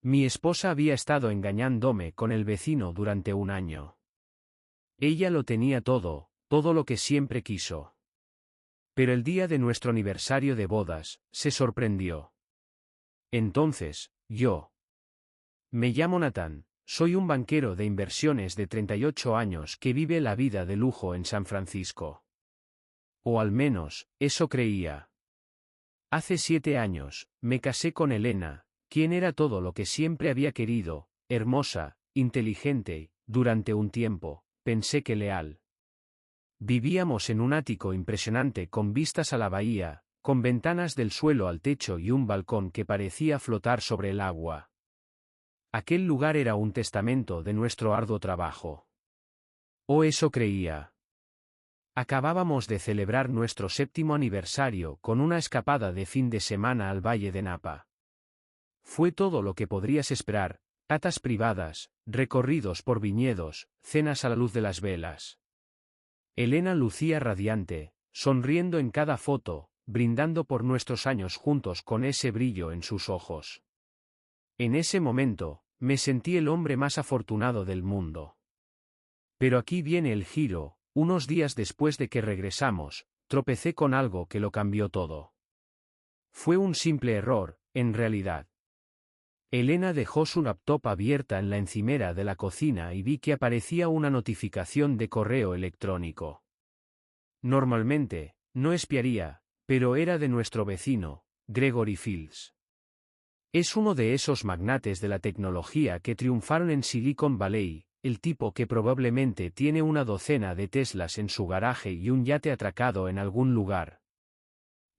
Mi esposa había estado engañándome con el vecino durante un año. Ella lo tenía todo, todo lo que siempre quiso. Pero el día de nuestro aniversario de bodas, se sorprendió. Entonces, yo. Me llamo Nathan, soy un banquero de inversiones de 38 años que vive la vida de lujo en San Francisco. O al menos, eso creía. Hace 7 años, me casé con Elena, quien era todo lo que siempre había querido, hermosa, inteligente, durante un tiempo, pensé que leal. Vivíamos en un ático impresionante con vistas a la bahía, con ventanas del suelo al techo y un balcón que parecía flotar sobre el agua. Aquel lugar era un testamento de nuestro arduo trabajo. O eso creía. Acabábamos de celebrar nuestro 7º aniversario con una escapada de fin de semana al Valle de Napa. Fue todo lo que podrías esperar, catas privadas, recorridos por viñedos, cenas a la luz de las velas. Elena lucía radiante, sonriendo en cada foto, brindando por nuestros años juntos con ese brillo en sus ojos. En ese momento, me sentí el hombre más afortunado del mundo. Pero aquí viene el giro. Unos días después de que regresamos, tropecé con algo que lo cambió todo. Fue un simple error, en realidad. Elena dejó su laptop abierta en la encimera de la cocina y vi que aparecía una notificación de correo electrónico. Normalmente, no espiaría, pero era de nuestro vecino, Gregory Fields. Es uno de esos magnates de la tecnología que triunfaron en Silicon Valley, el tipo que probablemente tiene una docena de Teslas en su garaje y un yate atracado en algún lugar.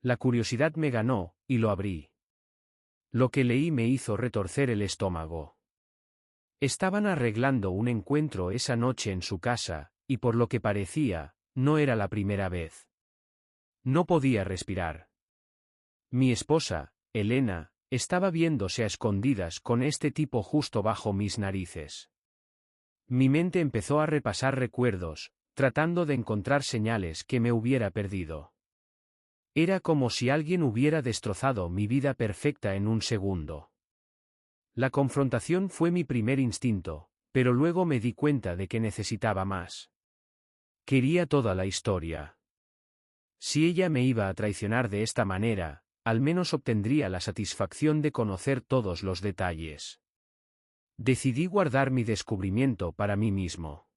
La curiosidad me ganó, y lo abrí. Lo que leí me hizo retorcer el estómago. Estaban arreglando un encuentro esa noche en su casa, y por lo que parecía, no era la primera vez. No podía respirar. Mi esposa, Elena, estaba viéndose a escondidas con este tipo justo bajo mis narices. Mi mente empezó a repasar recuerdos, tratando de encontrar señales que me hubiera perdido. Era como si alguien hubiera destrozado mi vida perfecta en un segundo. La confrontación fue mi primer instinto, pero luego me di cuenta de que necesitaba más. Quería toda la historia. Si ella me iba a traicionar de esta manera, al menos obtendría la satisfacción de conocer todos los detalles. Decidí guardar mi descubrimiento para mí mismo.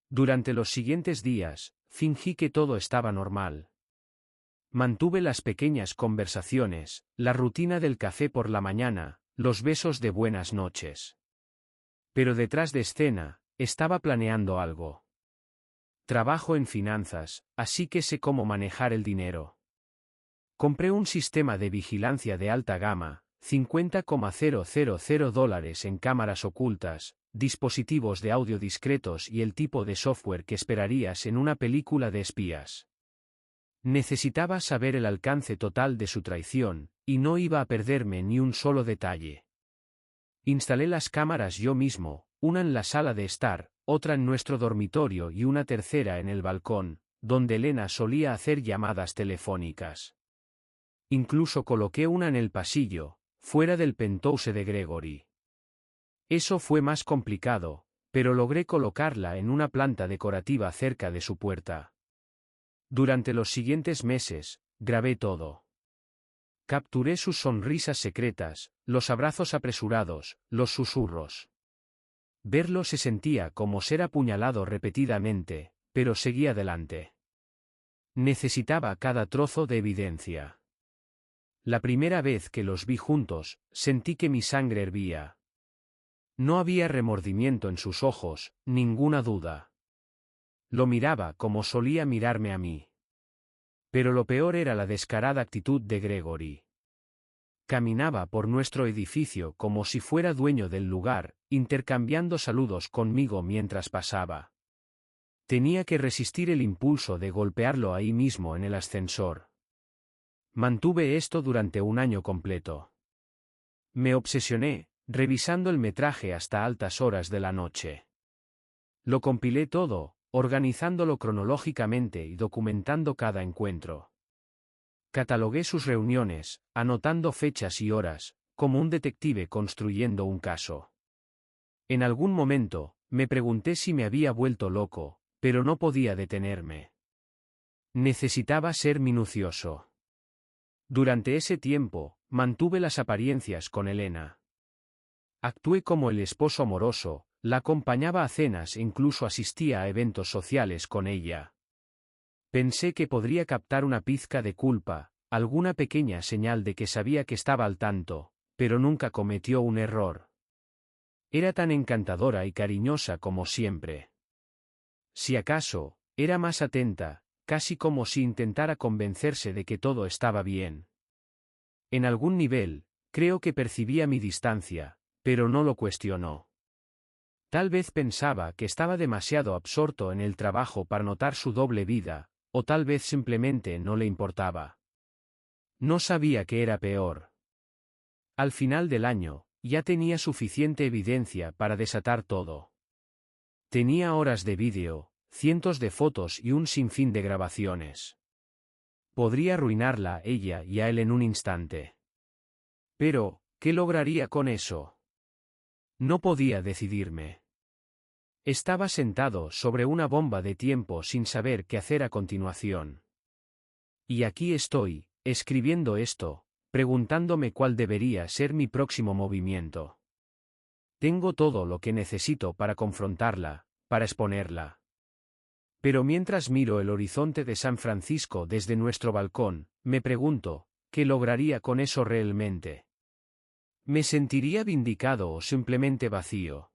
Durante los siguientes días, fingí que todo estaba normal. Mantuve las pequeñas conversaciones, la rutina del café por la mañana, los besos de buenas noches. Pero detrás de escena, estaba planeando algo. Trabajo en finanzas, así que sé cómo manejar el dinero. Compré un sistema de vigilancia de alta gama, $50,000 en cámaras ocultas, dispositivos de audio discretos y el tipo de software que esperarías en una película de espías. Necesitaba saber el alcance total de su traición, y no iba a perderme ni un solo detalle. Instalé las cámaras yo mismo, una en la sala de estar, otra en nuestro dormitorio y una tercera en el balcón, donde Elena solía hacer llamadas telefónicas. Incluso coloqué una en el pasillo, fuera del penthouse de Gregory. Eso fue más complicado, pero logré colocarla en una planta decorativa cerca de su puerta. Durante los siguientes meses, grabé todo. Capturé sus sonrisas secretas, los abrazos apresurados, los susurros. Verlo se sentía como ser apuñalado repetidamente, pero seguí adelante. Necesitaba cada trozo de evidencia. La primera vez que los vi juntos, sentí que mi sangre hervía. No había remordimiento en sus ojos, ninguna duda. Lo miraba como solía mirarme a mí. Pero lo peor era la descarada actitud de Gregory. Caminaba por nuestro edificio como si fuera dueño del lugar, intercambiando saludos conmigo mientras pasaba. Tenía que resistir el impulso de golpearlo ahí mismo en el ascensor. Mantuve esto durante un año completo. Me obsesioné, revisando el metraje hasta altas horas de la noche. Lo compilé todo, organizándolo cronológicamente y documentando cada encuentro. Catalogué sus reuniones, anotando fechas y horas, como un detective construyendo un caso. En algún momento, me pregunté si me había vuelto loco, pero no podía detenerme. Necesitaba ser minucioso. Durante ese tiempo, mantuve las apariencias con Elena. Actué como el esposo amoroso, la acompañaba a cenas e incluso asistía a eventos sociales con ella. Pensé que podría captar una pizca de culpa, alguna pequeña señal de que sabía que estaba al tanto, pero nunca cometió un error. Era tan encantadora y cariñosa como siempre. Si acaso, era más atenta, casi como si intentara convencerse de que todo estaba bien. En algún nivel, creo que percibía mi distancia, pero no lo cuestionó. Tal vez pensaba que estaba demasiado absorto en el trabajo para notar su doble vida, o tal vez simplemente no le importaba. No sabía qué era peor. Al final del año, ya tenía suficiente evidencia para desatar todo. Tenía horas de vídeo, cientos de fotos y un sinfín de grabaciones. Podría arruinarla a ella y a él en un instante. Pero, ¿qué lograría con eso? No podía decidirme. Estaba sentado sobre una bomba de tiempo sin saber qué hacer a continuación. Y aquí estoy, escribiendo esto, preguntándome cuál debería ser mi próximo movimiento. Tengo todo lo que necesito para confrontarla, para exponerla. Pero mientras miro el horizonte de San Francisco desde nuestro balcón, me pregunto, ¿qué lograría con eso realmente? ¿Me sentiría vindicado o simplemente vacío?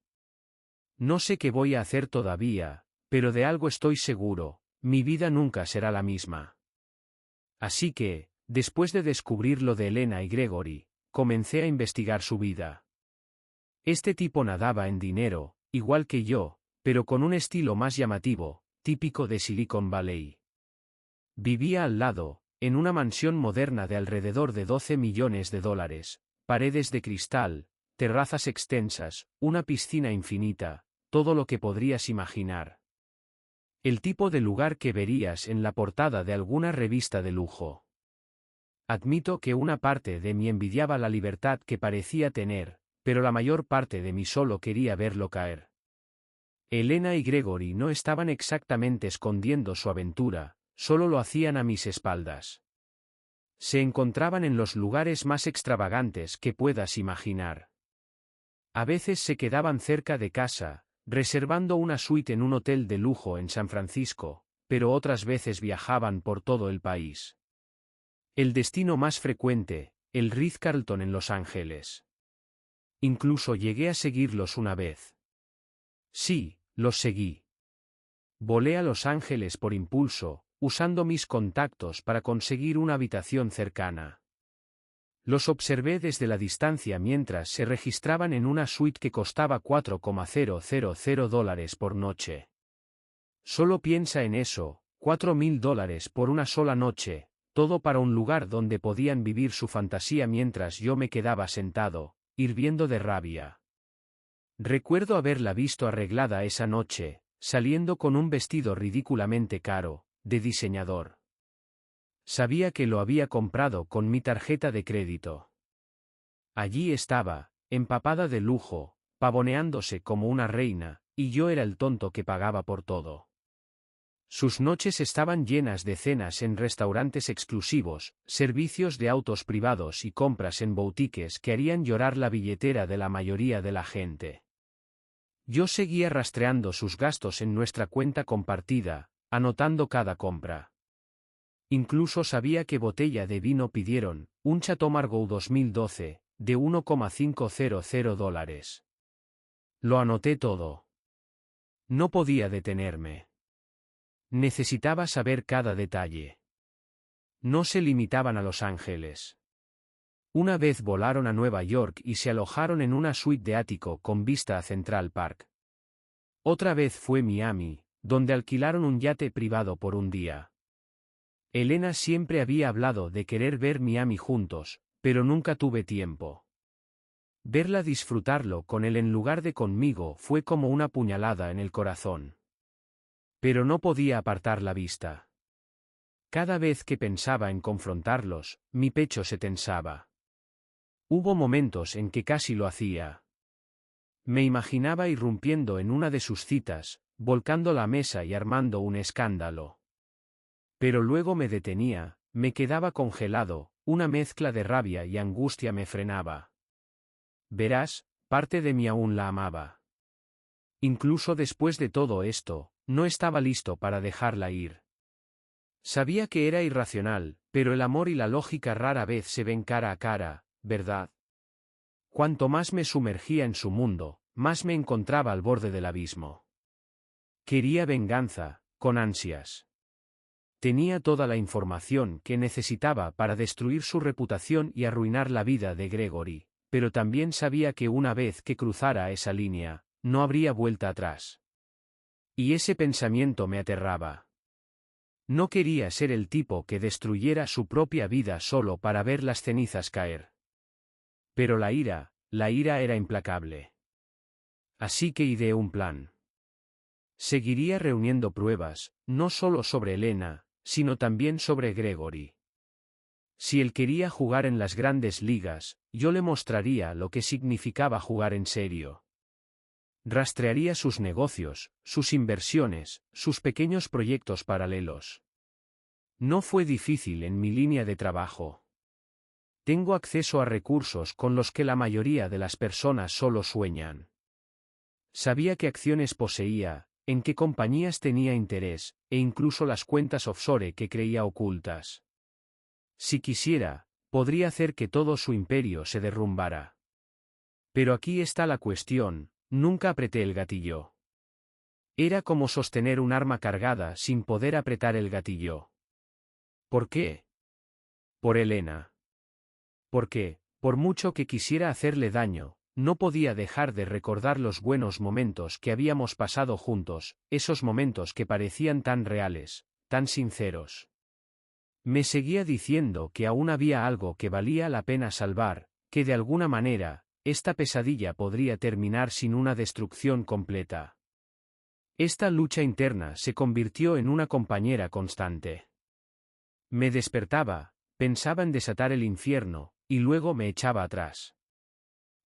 No sé qué voy a hacer todavía, pero de algo estoy seguro, mi vida nunca será la misma. Así que, después de descubrir lo de Elena y Gregory, comencé a investigar su vida. Este tipo nadaba en dinero, igual que yo, pero con un estilo más llamativo, típico de Silicon Valley. Vivía al lado, en una mansión moderna de alrededor de $12 millones, paredes de cristal, terrazas extensas, una piscina infinita, todo lo que podrías imaginar. El tipo de lugar que verías en la portada de alguna revista de lujo. Admito que una parte de mí envidiaba la libertad que parecía tener, pero la mayor parte de mí solo quería verlo caer. Elena y Gregory no estaban exactamente escondiendo su aventura, solo lo hacían a mis espaldas. Se encontraban en los lugares más extravagantes que puedas imaginar. A veces se quedaban cerca de casa, reservando una suite en un hotel de lujo en San Francisco, pero otras veces viajaban por todo el país. El destino más frecuente, el Ritz-Carlton en Los Ángeles. Incluso llegué a seguirlos una vez. Sí, los seguí. Volé a Los Ángeles por impulso, usando mis contactos para conseguir una habitación cercana. Los observé desde la distancia mientras se registraban en una suite que costaba $4,000 por noche. Solo piensa en eso, $4,000 por una sola noche, todo para un lugar donde podían vivir su fantasía mientras yo me quedaba sentado, hirviendo de rabia. Recuerdo haberla visto arreglada esa noche, saliendo con un vestido ridículamente caro, de diseñador. Sabía que lo había comprado con mi tarjeta de crédito. Allí estaba, empapada de lujo, pavoneándose como una reina, y yo era el tonto que pagaba por todo. Sus noches estaban llenas de cenas en restaurantes exclusivos, servicios de autos privados y compras en boutiques que harían llorar la billetera de la mayoría de la gente. Yo seguía rastreando sus gastos en nuestra cuenta compartida, anotando cada compra. Incluso sabía qué botella de vino pidieron, un Chateau Margaux 2012, de $1,500. Lo anoté todo. No podía detenerme. Necesitaba saber cada detalle. No se limitaban a Los Ángeles. Una vez volaron a Nueva York y se alojaron en una suite de ático con vista a Central Park. Otra vez fue Miami, donde alquilaron un yate privado por un día. Elena siempre había hablado de querer ver Miami juntos, pero nunca tuve tiempo. Verla disfrutarlo con él en lugar de conmigo fue como una puñalada en el corazón. Pero no podía apartar la vista. Cada vez que pensaba en confrontarlos, mi pecho se tensaba. Hubo momentos en que casi lo hacía. Me imaginaba irrumpiendo en una de sus citas, volcando la mesa y armando un escándalo. Pero luego me detenía, me quedaba congelado, una mezcla de rabia y angustia me frenaba. Verás, parte de mí aún la amaba. Incluso después de todo esto, no estaba listo para dejarla ir. Sabía que era irracional, pero el amor y la lógica rara vez se ven cara a cara, ¿verdad? Cuanto más me sumergía en su mundo, más me encontraba al borde del abismo. Quería venganza, con ansias. Tenía toda la información que necesitaba para destruir su reputación y arruinar la vida de Gregory, pero también sabía que una vez que cruzara esa línea, no habría vuelta atrás. Y ese pensamiento me aterraba. No quería ser el tipo que destruyera su propia vida solo para ver las cenizas caer. Pero la ira era implacable. Así que ideé un plan. Seguiría reuniendo pruebas, no solo sobre Elena, sino también sobre Gregory. Si él quería jugar en las grandes ligas, yo le mostraría lo que significaba jugar en serio. Rastrearía sus negocios, sus inversiones, sus pequeños proyectos paralelos. No fue difícil en mi línea de trabajo. Tengo acceso a recursos con los que la mayoría de las personas solo sueñan. Sabía qué acciones poseía, en qué compañías tenía interés, e incluso las cuentas offshore que creía ocultas. Si quisiera, podría hacer que todo su imperio se derrumbara. Pero aquí está la cuestión, nunca apreté el gatillo. Era como sostener un arma cargada sin poder apretar el gatillo. ¿Por qué? Por Elena. Porque, por mucho que quisiera hacerle daño, no podía dejar de recordar los buenos momentos que habíamos pasado juntos, esos momentos que parecían tan reales, tan sinceros. Me seguía diciendo que aún había algo que valía la pena salvar, que de alguna manera, esta pesadilla podría terminar sin una destrucción completa. Esta lucha interna se convirtió en una compañera constante. Me despertaba, pensaba en desatar el infierno, y luego me echaba atrás.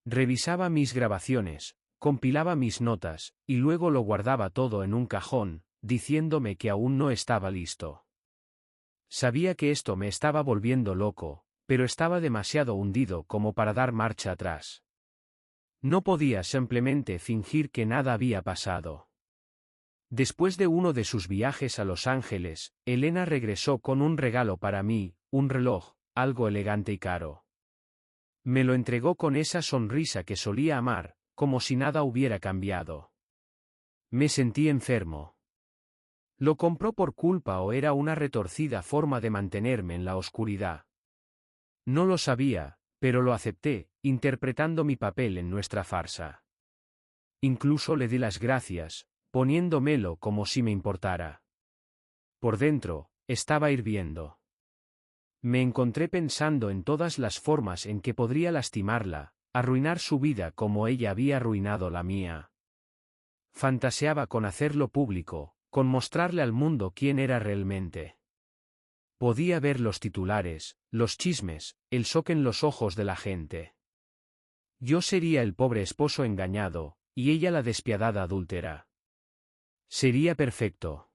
Revisaba mis grabaciones, compilaba mis notas, y luego lo guardaba todo en un cajón, diciéndome que aún no estaba listo. Sabía que esto me estaba volviendo loco, pero estaba demasiado hundido como para dar marcha atrás. No podía simplemente fingir que nada había pasado. Después de uno de sus viajes a Los Ángeles, Elena regresó con un regalo para mí, un reloj, algo elegante y caro. Me lo entregó con esa sonrisa que solía amar, como si nada hubiera cambiado. Me sentí enfermo. ¿Lo compró por culpa o era una retorcida forma de mantenerme en la oscuridad? No lo sabía, pero lo acepté, interpretando mi papel en nuestra farsa. Incluso le di las gracias, poniéndomelo como si me importara. Por dentro, estaba hirviendo. Me encontré pensando en todas las formas en que podría lastimarla, arruinar su vida como ella había arruinado la mía. Fantaseaba con hacerlo público, con mostrarle al mundo quién era realmente. Podía ver los titulares, los chismes, el shock en los ojos de la gente. Yo sería el pobre esposo engañado, y ella la despiadada adúltera. Sería perfecto.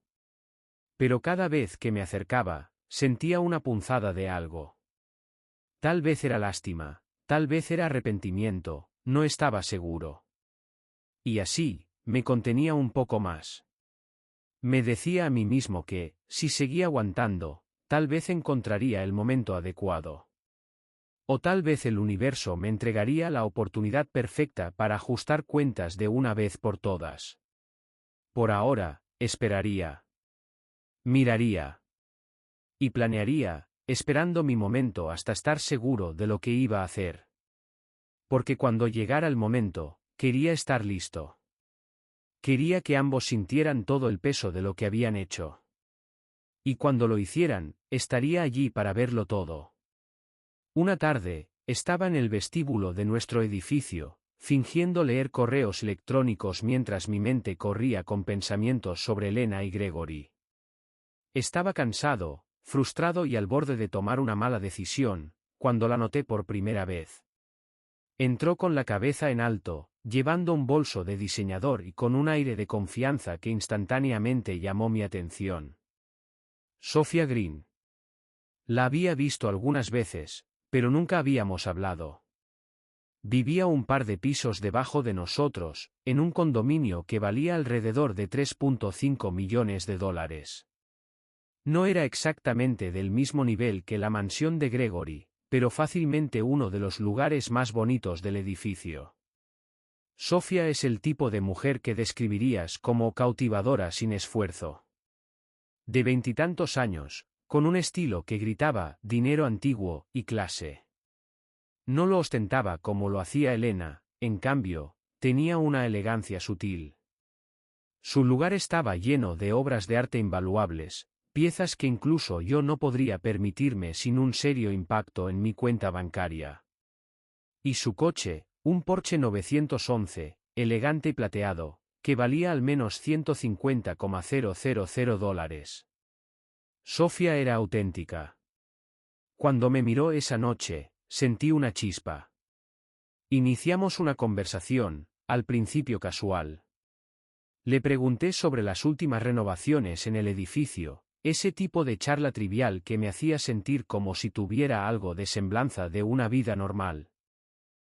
Pero cada vez que me acercaba, sentía una punzada de algo. Tal vez era lástima, tal vez era arrepentimiento, no estaba seguro. Y así, me contenía un poco más. Me decía a mí mismo que, si seguía aguantando, tal vez encontraría el momento adecuado. O tal vez el universo me entregaría la oportunidad perfecta para ajustar cuentas de una vez por todas. Por ahora, esperaría. Miraría. Y planearía, esperando mi momento hasta estar seguro de lo que iba a hacer. Porque cuando llegara el momento, quería estar listo. Quería que ambos sintieran todo el peso de lo que habían hecho. Y cuando lo hicieran, estaría allí para verlo todo. Una tarde, estaba en el vestíbulo de nuestro edificio, fingiendo leer correos electrónicos mientras mi mente corría con pensamientos sobre Elena y Gregory. Estaba cansado, frustrado y al borde de tomar una mala decisión, cuando la noté por primera vez. Entró con la cabeza en alto, llevando un bolso de diseñador y con un aire de confianza que instantáneamente llamó mi atención. Sophia Green. La había visto algunas veces, pero nunca habíamos hablado. Vivía un par de pisos debajo de nosotros, en un condominio que valía alrededor de $3.5 millones. No era exactamente del mismo nivel que la mansión de Gregory, pero fácilmente uno de los lugares más bonitos del edificio. Sophia es el tipo de mujer que describirías como cautivadora sin esfuerzo. De 20 años, con un estilo que gritaba dinero antiguo y clase. No lo ostentaba como lo hacía Elena, en cambio, tenía una elegancia sutil. Su lugar estaba lleno de obras de arte invaluables, piezas que incluso yo no podría permitirme sin un serio impacto en mi cuenta bancaria. Y su coche, un Porsche 911, elegante y plateado, que valía al menos $150,000. Sophia era auténtica. Cuando me miró esa noche, sentí una chispa. Iniciamos una conversación, al principio casual. Le pregunté sobre las últimas renovaciones en el edificio, ese tipo de charla trivial que me hacía sentir como si tuviera algo de semblanza de una vida normal.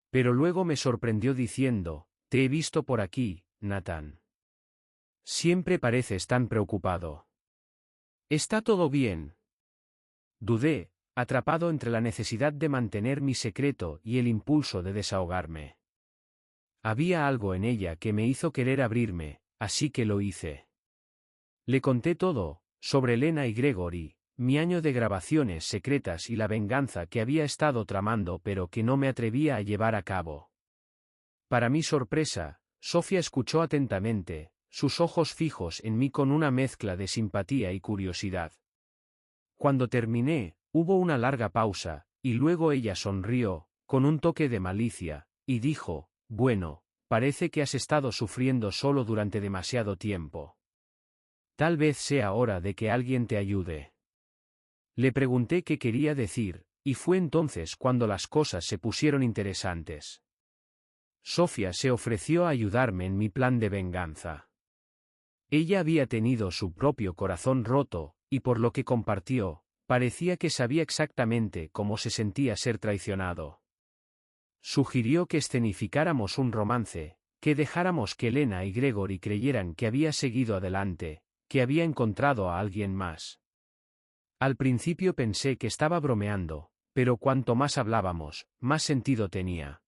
Pero luego me sorprendió diciendo, «Te he visto por aquí, Nathan. Siempre pareces tan preocupado. ¿Está todo bien?» Dudé, atrapado entre la necesidad de mantener mi secreto y el impulso de desahogarme. Había algo en ella que me hizo querer abrirme, así que lo hice. Le conté todo, sobre Elena y Gregory, mi año de grabaciones secretas y la venganza que había estado tramando pero que no me atrevía a llevar a cabo. Para mi sorpresa, Sophia escuchó atentamente, sus ojos fijos en mí con una mezcla de simpatía y curiosidad. Cuando terminé, hubo una larga pausa, y luego ella sonrió, con un toque de malicia, y dijo, «Bueno, parece que has estado sufriendo solo durante demasiado tiempo. Tal vez sea hora de que alguien te ayude». Le pregunté qué quería decir, y fue entonces cuando las cosas se pusieron interesantes. Sophia se ofreció a ayudarme en mi plan de venganza. Ella había tenido su propio corazón roto, y por lo que compartió, parecía que sabía exactamente cómo se sentía ser traicionado. Sugirió que escenificáramos un romance, que dejáramos que Elena y Gregory creyeran que había seguido adelante, que había encontrado a alguien más. Al principio pensé que estaba bromeando, pero cuanto más hablábamos, más sentido tenía.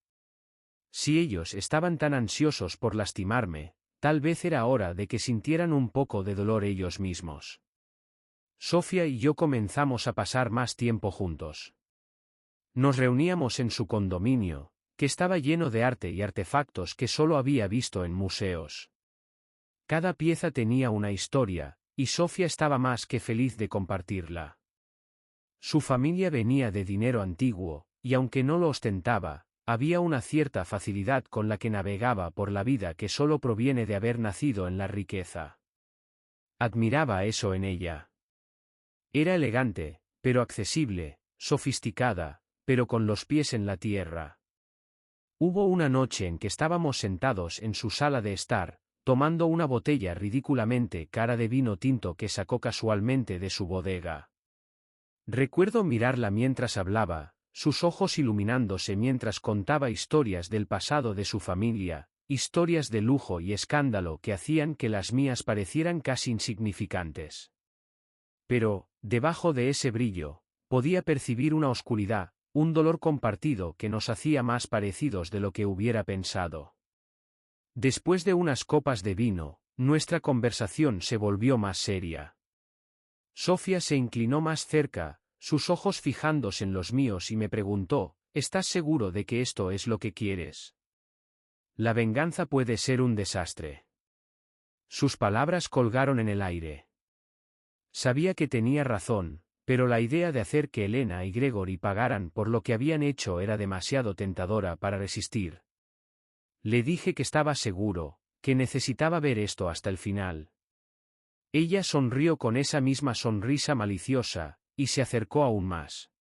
Si ellos estaban tan ansiosos por lastimarme, tal vez era hora de que sintieran un poco de dolor ellos mismos. Sophia y yo comenzamos a pasar más tiempo juntos. Nos reuníamos en su condominio, que estaba lleno de arte y artefactos que solo había visto en museos. Cada pieza tenía una historia, y Sophia estaba más que feliz de compartirla. Su familia venía de dinero antiguo, y aunque no lo ostentaba, había una cierta facilidad con la que navegaba por la vida que solo proviene de haber nacido en la riqueza. Admiraba eso en ella. Era elegante, pero accesible, sofisticada, pero con los pies en la tierra. Hubo una noche en que estábamos sentados en su sala de estar, tomando una botella ridículamente cara de vino tinto que sacó casualmente de su bodega. Recuerdo mirarla mientras hablaba, sus ojos iluminándose mientras contaba historias del pasado de su familia, historias de lujo y escándalo que hacían que las mías parecieran casi insignificantes. Pero, debajo de ese brillo, podía percibir una oscuridad, un dolor compartido que nos hacía más parecidos de lo que hubiera pensado. Después de unas copas de vino, nuestra conversación se volvió más seria. Sophia se inclinó más cerca, sus ojos fijándose en los míos y me preguntó, ¿estás seguro de que esto es lo que quieres? La venganza puede ser un desastre. Sus palabras colgaron en el aire. Sabía que tenía razón, pero la idea de hacer que Elena y Gregory pagaran por lo que habían hecho era demasiado tentadora para resistir. Le dije que estaba seguro, que necesitaba ver esto hasta el final. Ella sonrió con esa misma sonrisa maliciosa, y se acercó aún más.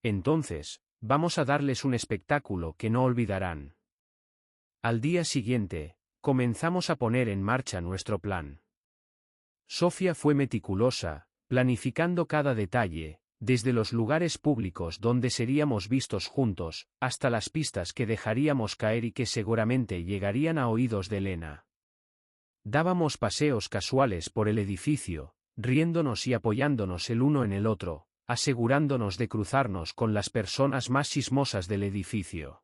Entonces, Vamos a darles un espectáculo que no olvidarán. Al día siguiente, comenzamos a poner en marcha nuestro plan. Sofía fue meticulosa, planificando cada detalle, desde los lugares públicos donde seríamos vistos juntos, hasta las pistas que dejaríamos caer y que seguramente llegarían a oídos de Elena. Dábamos paseos casuales por el edificio, riéndonos y apoyándonos el uno en el otro, asegurándonos de cruzarnos con las personas más chismosas del edificio.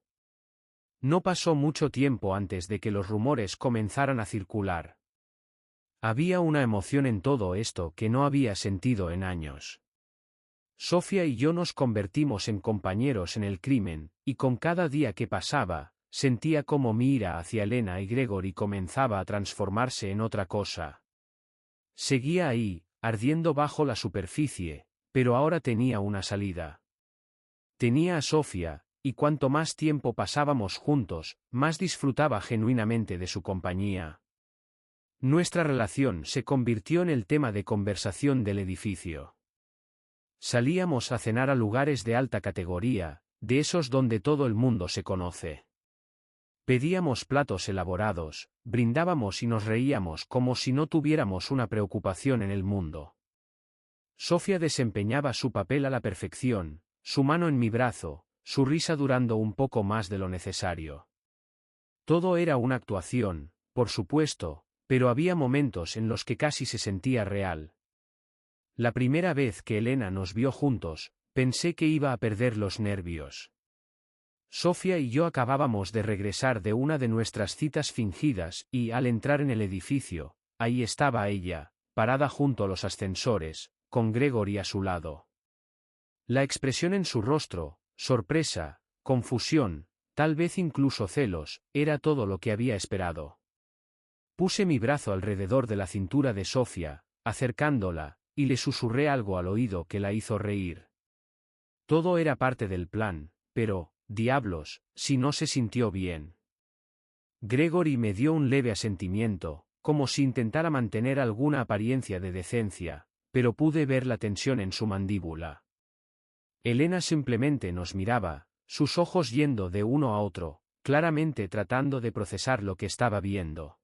No pasó mucho tiempo antes de que los rumores comenzaran a circular. Había una emoción en todo esto que no había sentido en años. Sofía y yo nos convertimos en compañeros en el crimen, y con cada día que pasaba, sentía como mi ira hacia Elena y Gregory comenzaba a transformarse en otra cosa. Seguía ahí, ardiendo bajo la superficie, pero ahora tenía una salida. Tenía a Sofía, y cuanto más tiempo pasábamos juntos, más disfrutaba genuinamente de su compañía. Nuestra relación se convirtió en el tema de conversación del edificio. Salíamos a cenar a lugares de alta categoría, de esos donde todo el mundo se conoce. Pedíamos platos elaborados, brindábamos y nos reíamos como si no tuviéramos una preocupación en el mundo. Sofía desempeñaba su papel a la perfección, su mano en mi brazo, su risa durando un poco más de lo necesario. Todo era una actuación, por supuesto, pero había momentos en los que casi se sentía real. La primera vez que Elena nos vio juntos, pensé que iba a perder los nervios. Sofía y yo acabábamos de regresar de una de nuestras citas fingidas y, al entrar en el edificio, ahí estaba ella, parada junto a los ascensores, con Gregory a su lado. La expresión en su rostro, sorpresa, confusión, tal vez incluso celos, era todo lo que había esperado. Puse mi brazo alrededor de la cintura de Sofía, acercándola, y le susurré algo al oído que la hizo reír. Todo era parte del plan, pero, diablos, si no se sintió bien. Gregory me dio un leve asentimiento, como si intentara mantener alguna apariencia de decencia, pero pude ver la tensión en su mandíbula. Elena simplemente nos miraba, sus ojos yendo de uno a otro, claramente tratando de procesar lo que estaba viendo.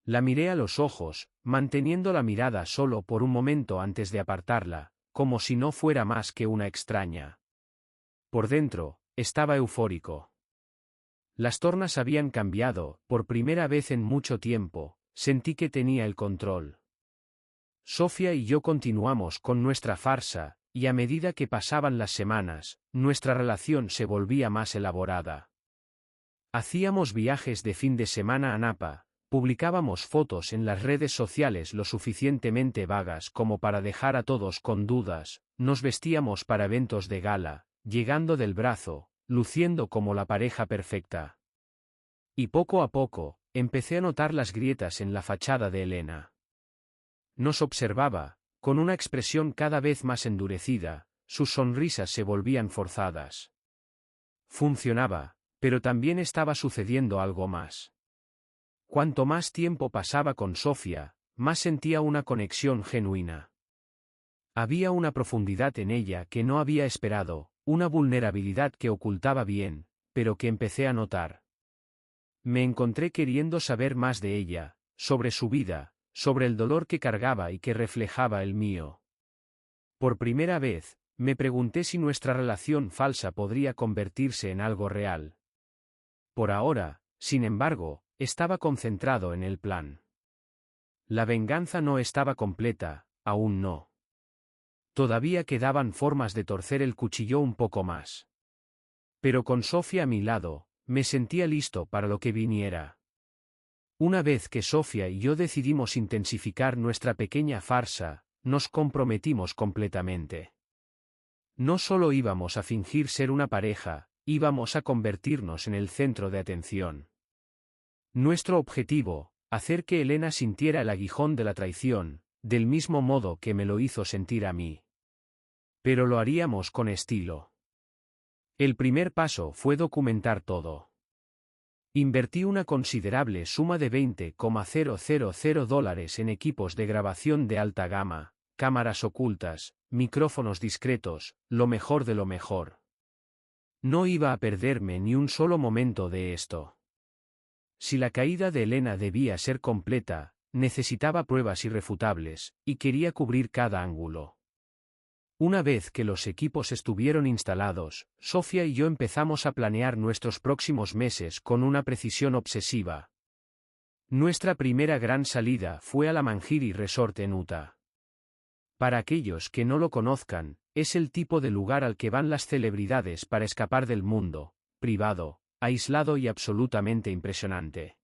La miré a los ojos, manteniendo la mirada solo por un momento antes de apartarla, como si no fuera más que una extraña. Por dentro, estaba eufórico. Las tornas habían cambiado, por primera vez en mucho tiempo, sentí que tenía el control. Sofía y yo continuamos con nuestra farsa, y a medida que pasaban las semanas, nuestra relación se volvía más elaborada. Hacíamos viajes de fin de semana a Napa, publicábamos fotos en las redes sociales lo suficientemente vagas como para dejar a todos con dudas, nos vestíamos para eventos de gala, llegando del brazo, luciendo como la pareja perfecta. Y poco a poco, empecé a notar las grietas en la fachada de Elena. Nos observaba, con una expresión cada vez más endurecida, sus sonrisas se volvían forzadas. Funcionaba, pero también estaba sucediendo algo más. Cuanto más tiempo pasaba con Sofía, más sentía una conexión genuina. Había una profundidad en ella que no había esperado, una vulnerabilidad que ocultaba bien, pero que empecé a notar. Me encontré queriendo saber más de ella, sobre su vida, sobre el dolor que cargaba y que reflejaba el mío. Por primera vez, me pregunté si nuestra relación falsa podría convertirse en algo real. Por ahora, sin embargo, estaba concentrado en el plan. La venganza no estaba completa, aún no. Todavía quedaban formas de torcer el cuchillo un poco más. Pero con Sofía a mi lado, me sentía listo para lo que viniera. Una vez que Sofía y yo decidimos intensificar nuestra pequeña farsa, nos comprometimos completamente. No solo íbamos a fingir ser una pareja, íbamos a convertirnos en el centro de atención. Nuestro objetivo, hacer que Elena sintiera el aguijón de la traición, del mismo modo que me lo hizo sentir a mí. Pero lo haríamos con estilo. El primer paso fue documentar todo. Invertí una considerable suma de $20,000 en equipos de grabación de alta gama, cámaras ocultas, micrófonos discretos, lo mejor de lo mejor. No iba a perderme ni un solo momento de esto. Si la caída de Elena debía ser completa, necesitaba pruebas irrefutables, y quería cubrir cada ángulo. Una vez que los equipos estuvieron instalados, Sofía y yo empezamos a planear nuestros próximos meses con una precisión obsesiva. Nuestra primera gran salida fue a la Manjiri Resort en Utah. Para aquellos que no lo conozcan, es el tipo de lugar al que van las celebridades para escapar del mundo, privado, aislado y absolutamente impresionante.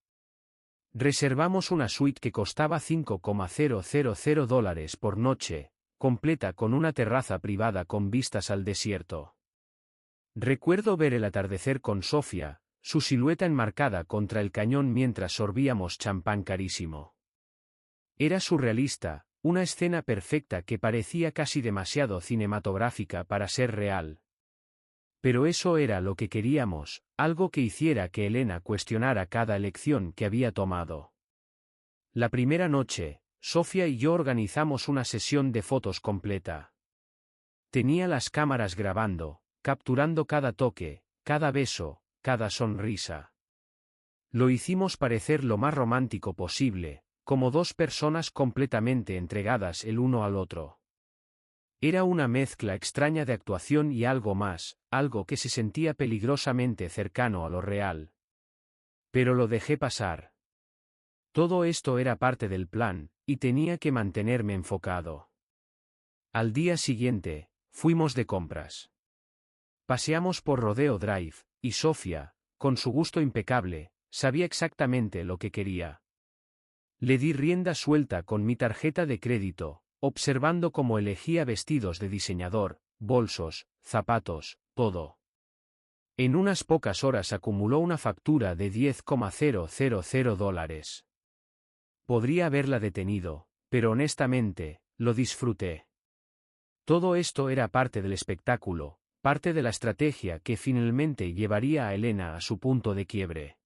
Reservamos una suite que costaba $5,000 por noche, completa con una terraza privada con vistas al desierto. Recuerdo ver el atardecer con Sofía, su silueta enmarcada contra el cañón mientras sorbíamos champán carísimo. Era surrealista, una escena perfecta que parecía casi demasiado cinematográfica para ser real. Pero eso era lo que queríamos, algo que hiciera que Elena cuestionara cada elección que había tomado. La primera noche, Sofía y yo organizamos una sesión de fotos completa. Tenía las cámaras grabando, capturando cada toque, cada beso, cada sonrisa. Lo hicimos parecer lo más romántico posible, como dos personas completamente entregadas el uno al otro. Era una mezcla extraña de actuación y algo más, algo que se sentía peligrosamente cercano a lo real. Pero lo dejé pasar. Todo esto era parte del plan, y tenía que mantenerme enfocado. Al día siguiente, fuimos de compras. Paseamos por Rodeo Drive, y Sofía, con su gusto impecable, sabía exactamente lo que quería. Le di rienda suelta con mi tarjeta de crédito, observando cómo elegía vestidos de diseñador, bolsos, zapatos, todo. En unas pocas horas acumuló una factura de $10,000. Podría haberla detenido, pero honestamente, lo disfruté. Todo esto era parte del espectáculo, parte de la estrategia que finalmente llevaría a Elena a su punto de quiebre.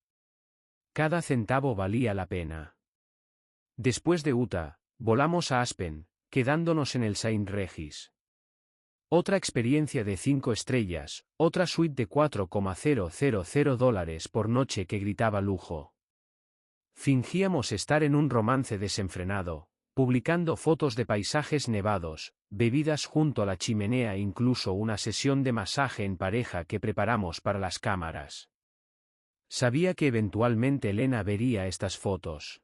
Cada centavo valía la pena. Después de Utah, volamos a Aspen, quedándonos en el Saint Regis. Otra experiencia de 5 estrellas, otra suite de $4,000 por noche que gritaba lujo. Fingíamos estar en un romance desenfrenado, publicando fotos de paisajes nevados, bebidas junto a la chimenea e incluso una sesión de masaje en pareja que preparamos para las cámaras. Sabía que eventualmente Elena vería estas fotos.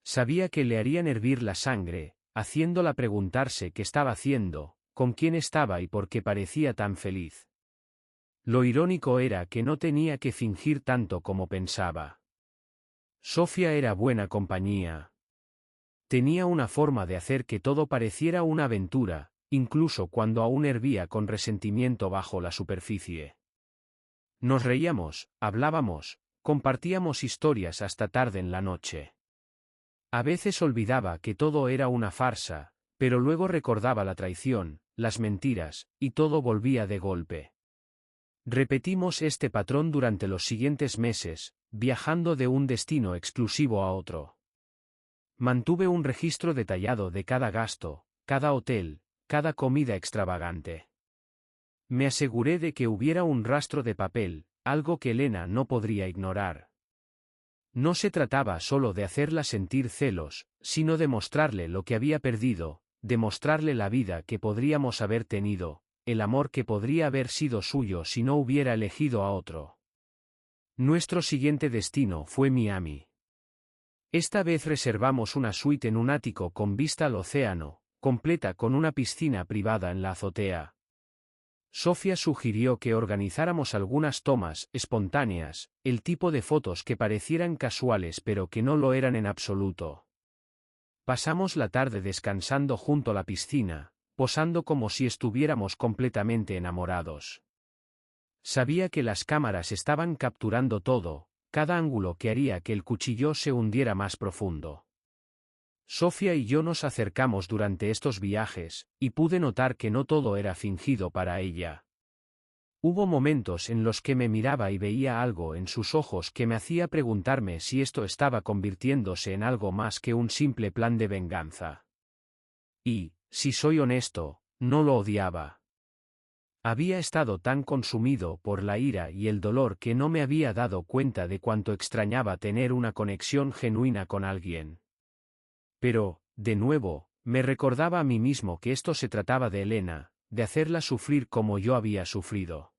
Sabía que le harían hervir la sangre, haciéndola preguntarse qué estaba haciendo, con quién estaba y por qué parecía tan feliz. Lo irónico era que no tenía que fingir tanto como pensaba. Sofía era buena compañía. Tenía una forma de hacer que todo pareciera una aventura, incluso cuando aún hervía con resentimiento bajo la superficie. Nos reíamos, hablábamos, compartíamos historias hasta tarde en la noche. A veces olvidaba que todo era una farsa, pero luego recordaba la traición, las mentiras, y todo volvía de golpe. Repetimos este patrón durante los siguientes meses, viajando de un destino exclusivo a otro. Mantuve un registro detallado de cada gasto, cada hotel, cada comida extravagante. Me aseguré de que hubiera un rastro de papel, algo que Elena no podría ignorar. No se trataba solo de hacerla sentir celos, sino de mostrarle lo que había perdido, de mostrarle la vida que podríamos haber tenido, el amor que podría haber sido suyo si no hubiera elegido a otro. Nuestro siguiente destino fue Miami. Esta vez reservamos una suite en un ático con vista al océano, completa con una piscina privada en la azotea. Sofía sugirió que organizáramos algunas tomas espontáneas, el tipo de fotos que parecieran casuales pero que no lo eran en absoluto. Pasamos la tarde descansando junto a la piscina, posando como si estuviéramos completamente enamorados. Sabía que las cámaras estaban capturando todo, cada ángulo que haría que el cuchillo se hundiera más profundo. Sofía y yo nos acercamos durante estos viajes, y pude notar que no todo era fingido para ella. Hubo momentos en los que me miraba y veía algo en sus ojos que me hacía preguntarme si esto estaba convirtiéndose en algo más que un simple plan de venganza. Y, si soy honesto, no lo odiaba. Había estado tan consumido por la ira y el dolor que no me había dado cuenta de cuánto extrañaba tener una conexión genuina con alguien. Pero, de nuevo, me recordaba a mí mismo que esto se trataba de Elena, de hacerla sufrir como yo había sufrido.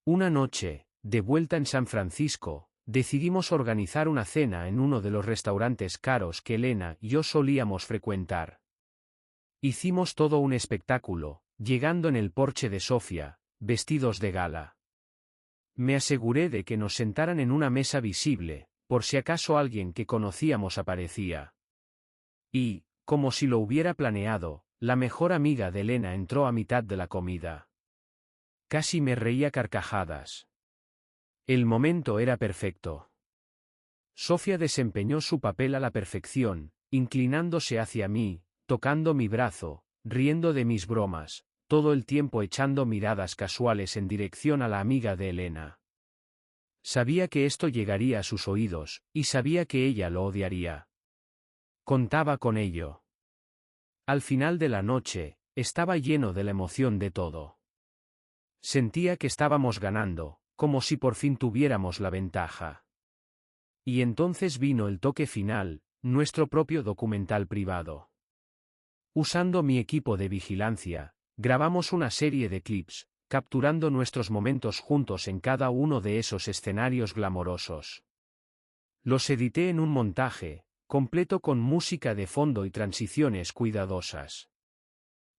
Una noche, de vuelta en San Francisco, decidimos organizar una cena en uno de los restaurantes caros que Elena y yo solíamos frecuentar. Hicimos todo un espectáculo, llegando en el porche de Sofía, vestidos de gala. Me aseguré de que nos sentaran en una mesa visible, por si acaso alguien que conocíamos aparecía. Y, como si lo hubiera planeado, la mejor amiga de Elena entró a mitad de la comida. Casi me reía carcajadas. El momento era perfecto. Sofía desempeñó su papel a la perfección, inclinándose hacia mí, tocando mi brazo, riendo de mis bromas, todo el tiempo echando miradas casuales en dirección a la amiga de Elena. Sabía que esto llegaría a sus oídos, y sabía que ella lo odiaría. Contaba con ello. Al final de la noche, estaba lleno de la emoción de todo. Sentía que estábamos ganando, como si por fin tuviéramos la ventaja. Y entonces vino el toque final, nuestro propio documental privado. Usando mi equipo de vigilancia, grabamos una serie de clips, capturando nuestros momentos juntos en cada uno de esos escenarios glamorosos. Los edité en un montaje, completo con música de fondo y transiciones cuidadosas.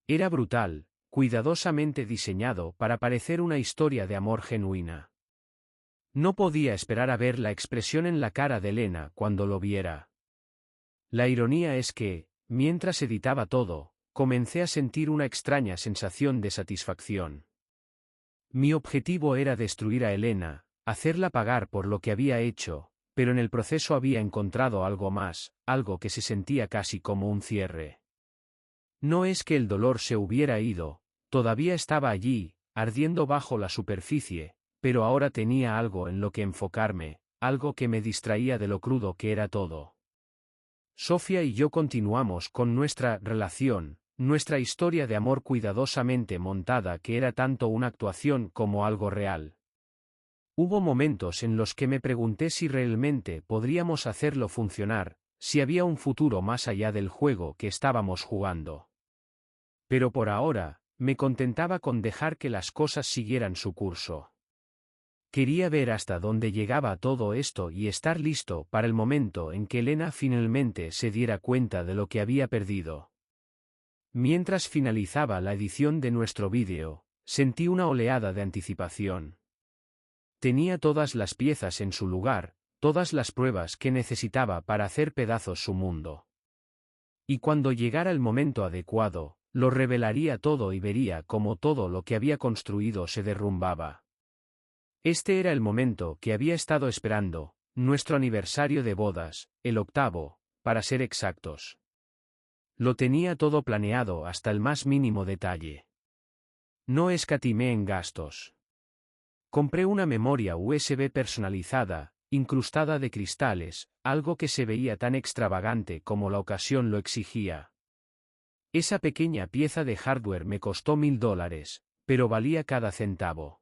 Era brutal, cuidadosamente diseñado para parecer una historia de amor genuina. No podía esperar a ver la expresión en la cara de Elena cuando lo viera. La ironía es que, mientras editaba todo, comencé a sentir una extraña sensación de satisfacción. Mi objetivo era destruir a Elena, hacerla pagar por lo que había hecho, pero en el proceso había encontrado algo más, algo que se sentía casi como un cierre. No es que el dolor se hubiera ido, todavía estaba allí, ardiendo bajo la superficie, pero ahora tenía algo en lo que enfocarme, algo que me distraía de lo crudo que era todo. Sofía y yo continuamos con nuestra relación, nuestra historia de amor cuidadosamente montada que era tanto una actuación como algo real. Hubo momentos en los que me pregunté si realmente podríamos hacerlo funcionar, si había un futuro más allá del juego que estábamos jugando. Pero por ahora, me contentaba con dejar que las cosas siguieran su curso. Quería ver hasta dónde llegaba todo esto y estar listo para el momento en que Elena finalmente se diera cuenta de lo que había perdido. Mientras finalizaba la edición de nuestro vídeo, sentí una oleada de anticipación. Tenía todas las piezas en su lugar, todas las pruebas que necesitaba para hacer pedazos su mundo. Y cuando llegara el momento adecuado, lo revelaría todo y vería cómo todo lo que había construido se derrumbaba. Este era el momento que había estado esperando, nuestro aniversario de bodas, el 8º, para ser exactos. Lo tenía todo planeado hasta el más mínimo detalle. No escatimé en gastos. Compré una memoria USB personalizada, incrustada de cristales, algo que se veía tan extravagante como la ocasión lo exigía. Esa pequeña pieza de hardware me costó $1000, pero valía cada centavo.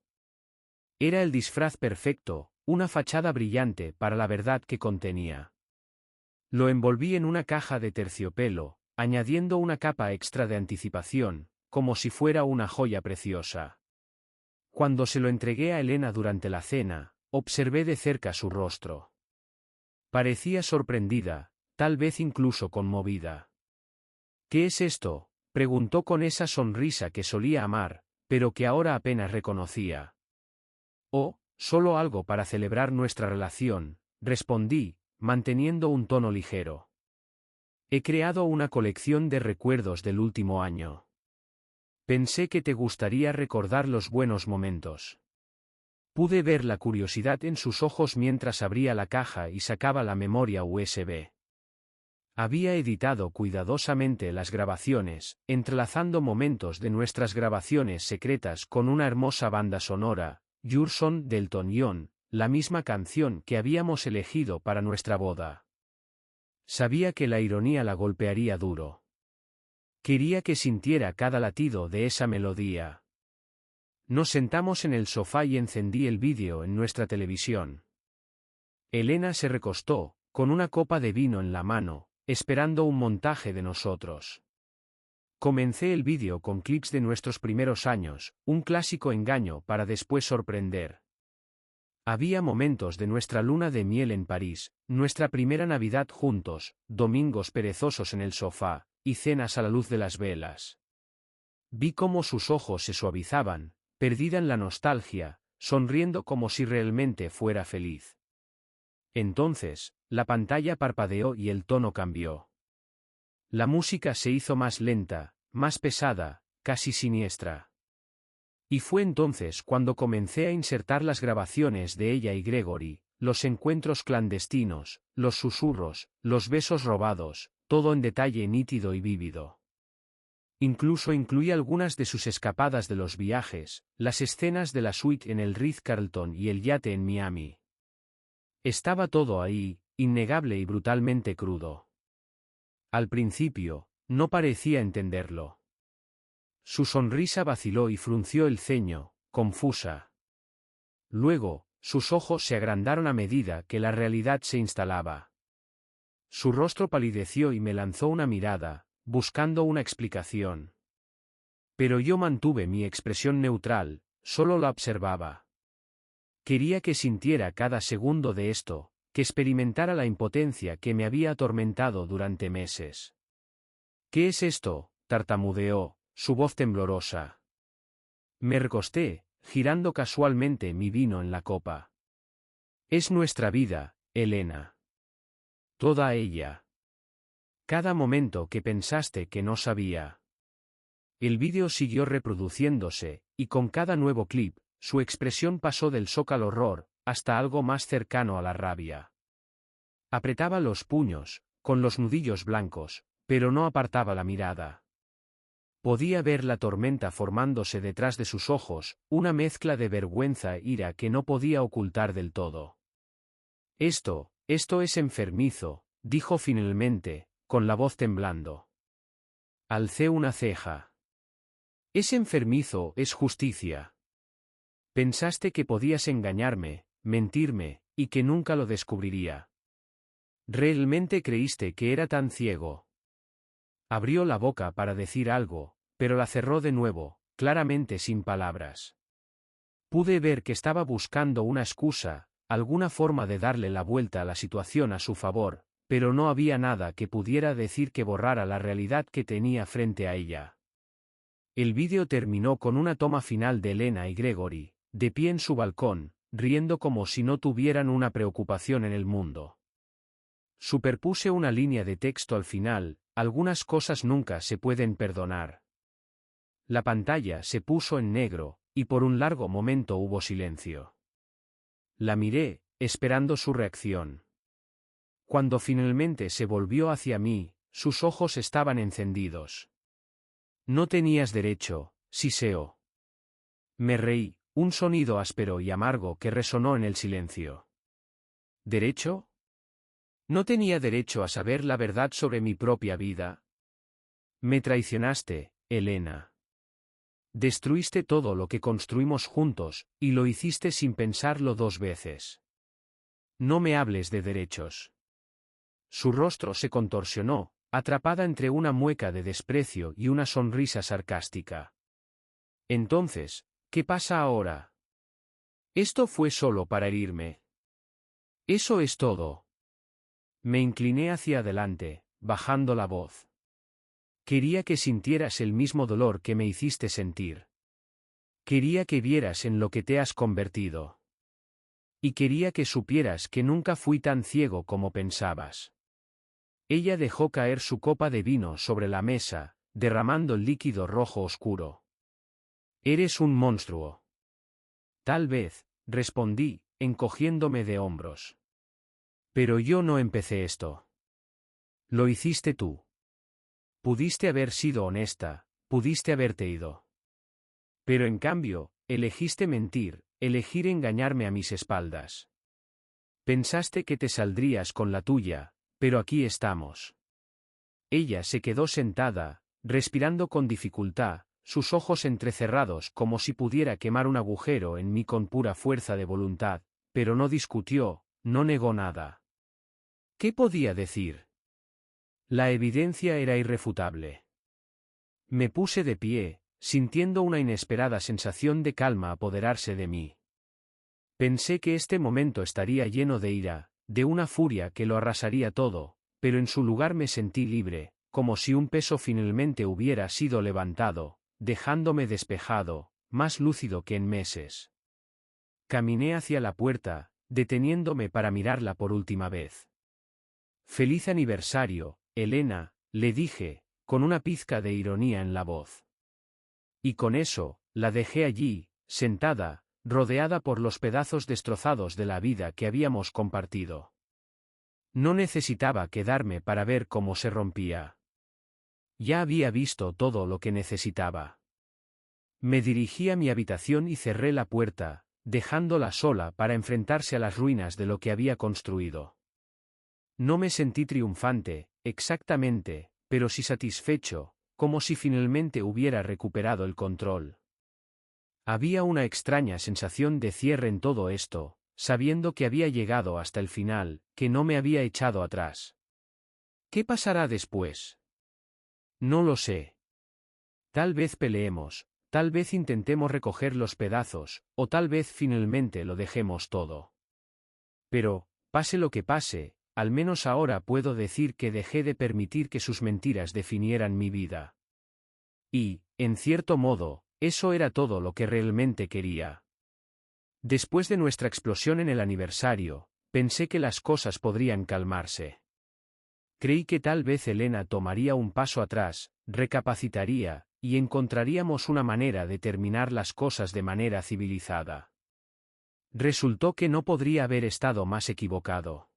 Era el disfraz perfecto, una fachada brillante para la verdad que contenía. Lo envolví en una caja de terciopelo, añadiendo una capa extra de anticipación, como si fuera una joya preciosa. Cuando se lo entregué a Elena durante la cena, observé de cerca su rostro. Parecía sorprendida, tal vez incluso conmovida. ¿Qué es esto?, preguntó con esa sonrisa que solía amar, pero que ahora apenas reconocía. Oh, solo algo para celebrar nuestra relación, respondí, manteniendo un tono ligero. He creado una colección de recuerdos del último año. Pensé que te gustaría recordar los buenos momentos. Pude ver la curiosidad en sus ojos mientras abría la caja y sacaba la memoria USB. Había editado cuidadosamente las grabaciones, entrelazando momentos de nuestras grabaciones secretas con una hermosa banda sonora, Your Son de Elton John, la misma canción que habíamos elegido para nuestra boda. Sabía que la ironía la golpearía duro. Quería que sintiera cada latido de esa melodía. Nos sentamos en el sofá y encendí el vídeo en nuestra televisión. Elena se recostó, con una copa de vino en la mano, esperando un montaje de nosotros. Comencé el vídeo con clips de nuestros primeros años, un clásico engaño para después sorprender. Había momentos de nuestra luna de miel en París, nuestra primera Navidad juntos, domingos perezosos en el sofá, y cenas a la luz de las velas. Vi cómo sus ojos se suavizaban, perdida en la nostalgia, sonriendo como si realmente fuera feliz. Entonces, la pantalla parpadeó y el tono cambió. La música se hizo más lenta, más pesada, casi siniestra. Y fue entonces cuando comencé a insertar las grabaciones de ella y Gregory, los encuentros clandestinos, los susurros, los besos robados, todo en detalle nítido y vívido. Incluso incluí algunas de sus escapadas de los viajes, las escenas de la suite en el Ritz-Carlton y el yate en Miami. Estaba todo ahí, innegable y brutalmente crudo. Al principio, no parecía entenderlo. Su sonrisa vaciló y frunció el ceño, confusa. Luego, sus ojos se agrandaron a medida que la realidad se instalaba. Su rostro palideció y me lanzó una mirada, buscando una explicación. Pero yo mantuve mi expresión neutral, solo la observaba. Quería que sintiera cada segundo de esto, que experimentara la impotencia que me había atormentado durante meses. ¿Qué es esto?, tartamudeó, su voz temblorosa. Me recosté, girando casualmente mi vino en la copa. Es nuestra vida, Elena. Toda ella. Cada momento que pensaste que no sabía. El vídeo siguió reproduciéndose, y con cada nuevo clip, su expresión pasó del shock al horror, hasta algo más cercano a la rabia. Apretaba los puños, con los nudillos blancos, pero no apartaba la mirada. Podía ver la tormenta formándose detrás de sus ojos, una mezcla de vergüenza e ira que no podía ocultar del todo. Esto es enfermizo, dijo finalmente, con la voz temblando. Alcé una ceja. Es enfermizo, es justicia. Pensaste que podías engañarme, mentirme, y que nunca lo descubriría. ¿Realmente creíste que era tan ciego? Abrió la boca para decir algo, pero la cerró de nuevo, claramente sin palabras. Pude ver que estaba buscando una excusa, alguna forma de darle la vuelta a la situación a su favor, pero no había nada que pudiera decir que borrara la realidad que tenía frente a ella. El vídeo terminó con una toma final de Elena y Gregory, de pie en su balcón, riendo como si no tuvieran una preocupación en el mundo. Superpuse una línea de texto al final: algunas cosas nunca se pueden perdonar. La pantalla se puso en negro, y por un largo momento hubo silencio. La miré, esperando su reacción. Cuando finalmente se volvió hacia mí, sus ojos estaban encendidos. No tenías derecho, siseó. Me reí, un sonido áspero y amargo que resonó en el silencio. ¿Derecho? ¿No tenía derecho a saber la verdad sobre mi propia vida? Me traicionaste, Elena. Destruiste todo lo que construimos juntos, y lo hiciste sin pensarlo dos veces. No me hables de derechos. Su rostro se contorsionó, atrapada entre una mueca de desprecio y una sonrisa sarcástica. Entonces, ¿qué pasa ahora? Esto fue solo para herirme. Eso es todo. Me incliné hacia adelante, bajando la voz. Quería que sintieras el mismo dolor que me hiciste sentir. Quería que vieras en lo que te has convertido. Y quería que supieras que nunca fui tan ciego como pensabas. Ella dejó caer su copa de vino sobre la mesa, derramando el líquido rojo oscuro. Eres un monstruo. Tal vez, respondí, encogiéndome de hombros. Pero yo no empecé esto. Lo hiciste tú. Pudiste haber sido honesta, pudiste haberte ido. Pero en cambio, elegiste mentir, elegir engañarme a mis espaldas. Pensaste que te saldrías con la tuya, pero aquí estamos. Ella se quedó sentada, respirando con dificultad, sus ojos entrecerrados como si pudiera quemar un agujero en mí con pura fuerza de voluntad, pero no discutió, no negó nada. ¿Qué podía decir? La evidencia era irrefutable. Me puse de pie, sintiendo una inesperada sensación de calma apoderarse de mí. Pensé que este momento estaría lleno de ira, de una furia que lo arrasaría todo, pero en su lugar me sentí libre, como si un peso finalmente hubiera sido levantado, dejándome despejado, más lúcido que en meses. Caminé hacia la puerta, deteniéndome para mirarla por última vez. «Feliz aniversario, Elena», le dije, con una pizca de ironía en la voz. Y con eso, la dejé allí, sentada, rodeada por los pedazos destrozados de la vida que habíamos compartido. No necesitaba quedarme para ver cómo se rompía. Ya había visto todo lo que necesitaba. Me dirigí a mi habitación y cerré la puerta, dejándola sola para enfrentarse a las ruinas de lo que había construido. No me sentí triunfante, exactamente, pero sí satisfecho, como si finalmente hubiera recuperado el control. Había una extraña sensación de cierre en todo esto, sabiendo que había llegado hasta el final, que no me había echado atrás. ¿Qué pasará después? No lo sé. Tal vez peleemos, tal vez intentemos recoger los pedazos, o tal vez finalmente lo dejemos todo. Pero, pase lo que pase, al menos ahora puedo decir que dejé de permitir que sus mentiras definieran mi vida. Y, en cierto modo, eso era todo lo que realmente quería. Después de nuestra explosión en el aniversario, pensé que las cosas podrían calmarse. Creí que tal vez Elena tomaría un paso atrás, recapacitaría, y encontraríamos una manera de terminar las cosas de manera civilizada. Resultó que no podría haber estado más equivocado.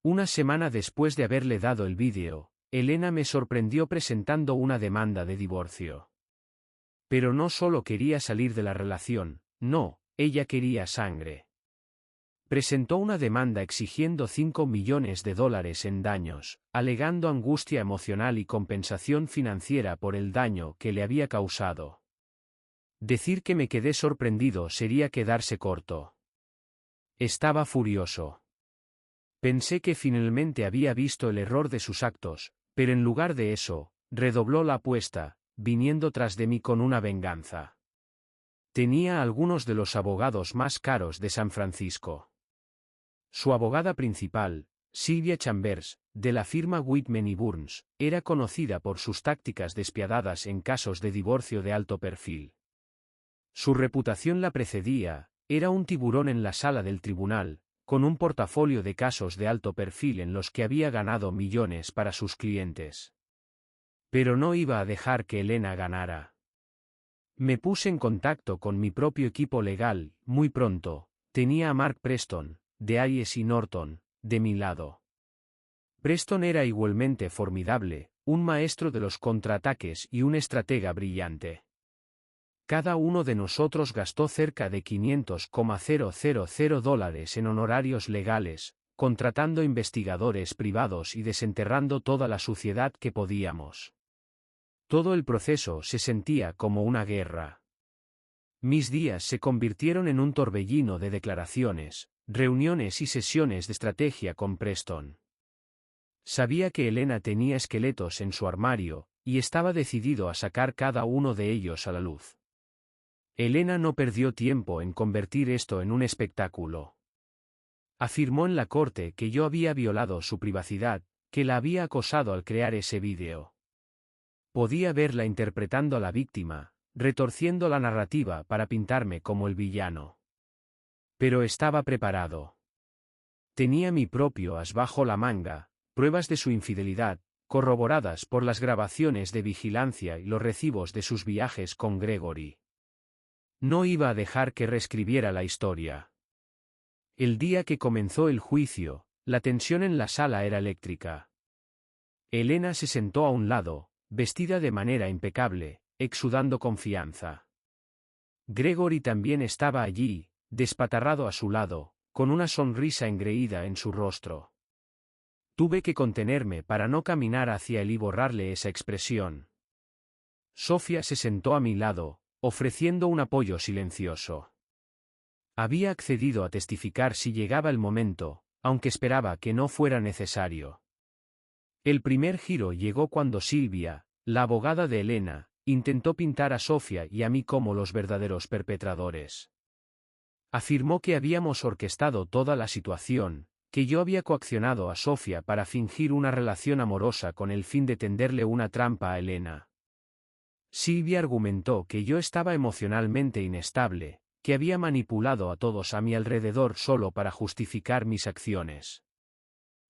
Una semana después de haberle dado el vídeo, Elena me sorprendió presentando una demanda de divorcio. Pero no solo quería salir de la relación, no, ella quería sangre. Presentó una demanda exigiendo $5 millones en daños, alegando angustia emocional y compensación financiera por el daño que le había causado. Decir que me quedé sorprendido sería quedarse corto. Estaba furioso. Pensé que finalmente había visto el error de sus actos, pero en lugar de eso, redobló la apuesta, viniendo tras de mí con una venganza. Tenía a algunos de los abogados más caros de San Francisco. Su abogada principal, Sylvia Chambers, de la firma Whitman y Burns, era conocida por sus tácticas despiadadas en casos de divorcio de alto perfil. Su reputación la precedía, era un tiburón en la sala del tribunal, con un portafolio de casos de alto perfil en los que había ganado millones para sus clientes. Pero no iba a dejar que Elena ganara. Me puse en contacto con mi propio equipo legal, muy pronto, tenía a Mark Preston, de Hayes y Norton, de mi lado. Preston era igualmente formidable, un maestro de los contraataques y un estratega brillante. Cada uno de nosotros gastó cerca de $500,000 en honorarios legales, contratando investigadores privados y desenterrando toda la suciedad que podíamos. Todo el proceso se sentía como una guerra. Mis días se convirtieron en un torbellino de declaraciones, reuniones y sesiones de estrategia con Preston. Sabía que Elena tenía esqueletos en su armario, y estaba decidido a sacar cada uno de ellos a la luz. Elena no perdió tiempo en convertir esto en un espectáculo. Afirmó en la corte que yo había violado su privacidad, que la había acosado al crear ese vídeo. Podía verla interpretando a la víctima, retorciendo la narrativa para pintarme como el villano. Pero estaba preparado. Tenía mi propio as bajo la manga, pruebas de su infidelidad, corroboradas por las grabaciones de vigilancia y los recibos de sus viajes con Gregory. No iba a dejar que reescribiera la historia. El día que comenzó el juicio, la tensión en la sala era eléctrica. Elena se sentó a un lado, vestida de manera impecable, exudando confianza. Gregory también estaba allí, despatarrado a su lado, con una sonrisa engreída en su rostro. Tuve que contenerme para no caminar hacia él y borrarle esa expresión. Sofía se sentó a mi lado, ofreciendo un apoyo silencioso. Había accedido a testificar si llegaba el momento, aunque esperaba que no fuera necesario. El primer giro llegó cuando Silvia, la abogada de Elena, intentó pintar a Sofía y a mí como los verdaderos perpetradores. Afirmó que habíamos orquestado toda la situación, que yo había coaccionado a Sofía para fingir una relación amorosa con el fin de tenderle una trampa a Elena. Silvia argumentó que yo estaba emocionalmente inestable, que había manipulado a todos a mi alrededor solo para justificar mis acciones.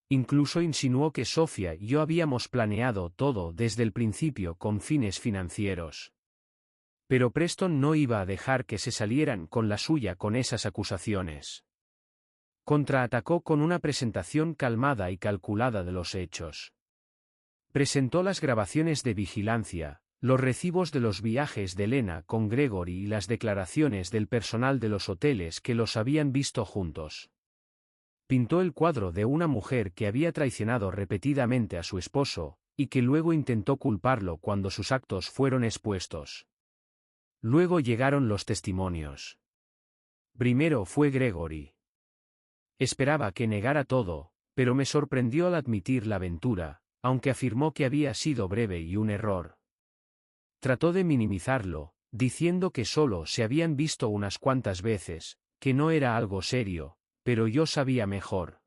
Incluso insinuó que Sofía y yo habíamos planeado todo desde el principio con fines financieros. Pero Preston no iba a dejar que se salieran con la suya con esas acusaciones. Contraatacó con una presentación calmada y calculada de los hechos. Presentó las grabaciones de vigilancia, los recibos de los viajes de Elena con Gregory y las declaraciones del personal de los hoteles que los habían visto juntos. Pintó el cuadro de una mujer que había traicionado repetidamente a su esposo, y que luego intentó culparlo cuando sus actos fueron expuestos. Luego llegaron los testimonios. Primero fue Gregory. Esperaba que negara todo, pero me sorprendió al admitir la aventura, aunque afirmó que había sido breve y un error. Trató de minimizarlo, diciendo que solo se habían visto unas cuantas veces, que no era algo serio, pero yo sabía mejor.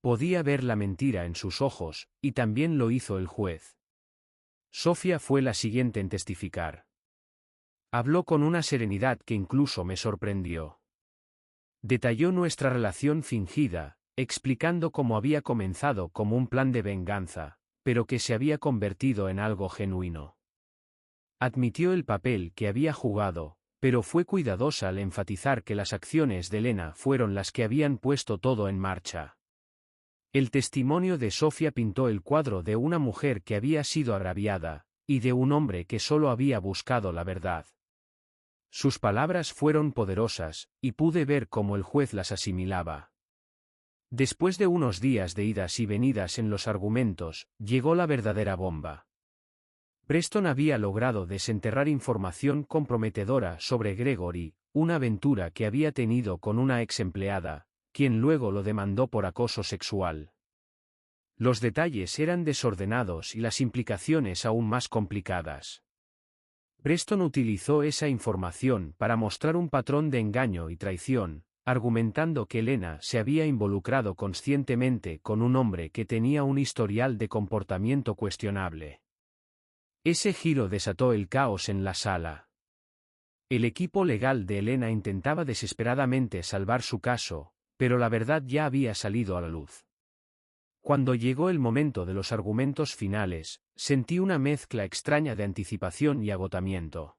Podía ver la mentira en sus ojos, y también lo hizo el juez. Sofía fue la siguiente en testificar. Habló con una serenidad que incluso me sorprendió. Detalló nuestra relación fingida, explicando cómo había comenzado como un plan de venganza, pero que se había convertido en algo genuino. Admitió el papel que había jugado, pero fue cuidadosa al enfatizar que las acciones de Elena fueron las que habían puesto todo en marcha. El testimonio de Sofía pintó el cuadro de una mujer que había sido agraviada, y de un hombre que solo había buscado la verdad. Sus palabras fueron poderosas, y pude ver cómo el juez las asimilaba. Después de unos días de idas y venidas en los argumentos, llegó la verdadera bomba. Preston había logrado desenterrar información comprometedora sobre Gregory, una aventura que había tenido con una ex empleada, quien luego lo demandó por acoso sexual. Los detalles eran desordenados y las implicaciones aún más complicadas. Preston utilizó esa información para mostrar un patrón de engaño y traición, argumentando que Elena se había involucrado conscientemente con un hombre que tenía un historial de comportamiento cuestionable. Ese giro desató el caos en la sala. El equipo legal de Elena intentaba desesperadamente salvar su caso, pero la verdad ya había salido a la luz. Cuando llegó el momento de los argumentos finales, sentí una mezcla extraña de anticipación y agotamiento.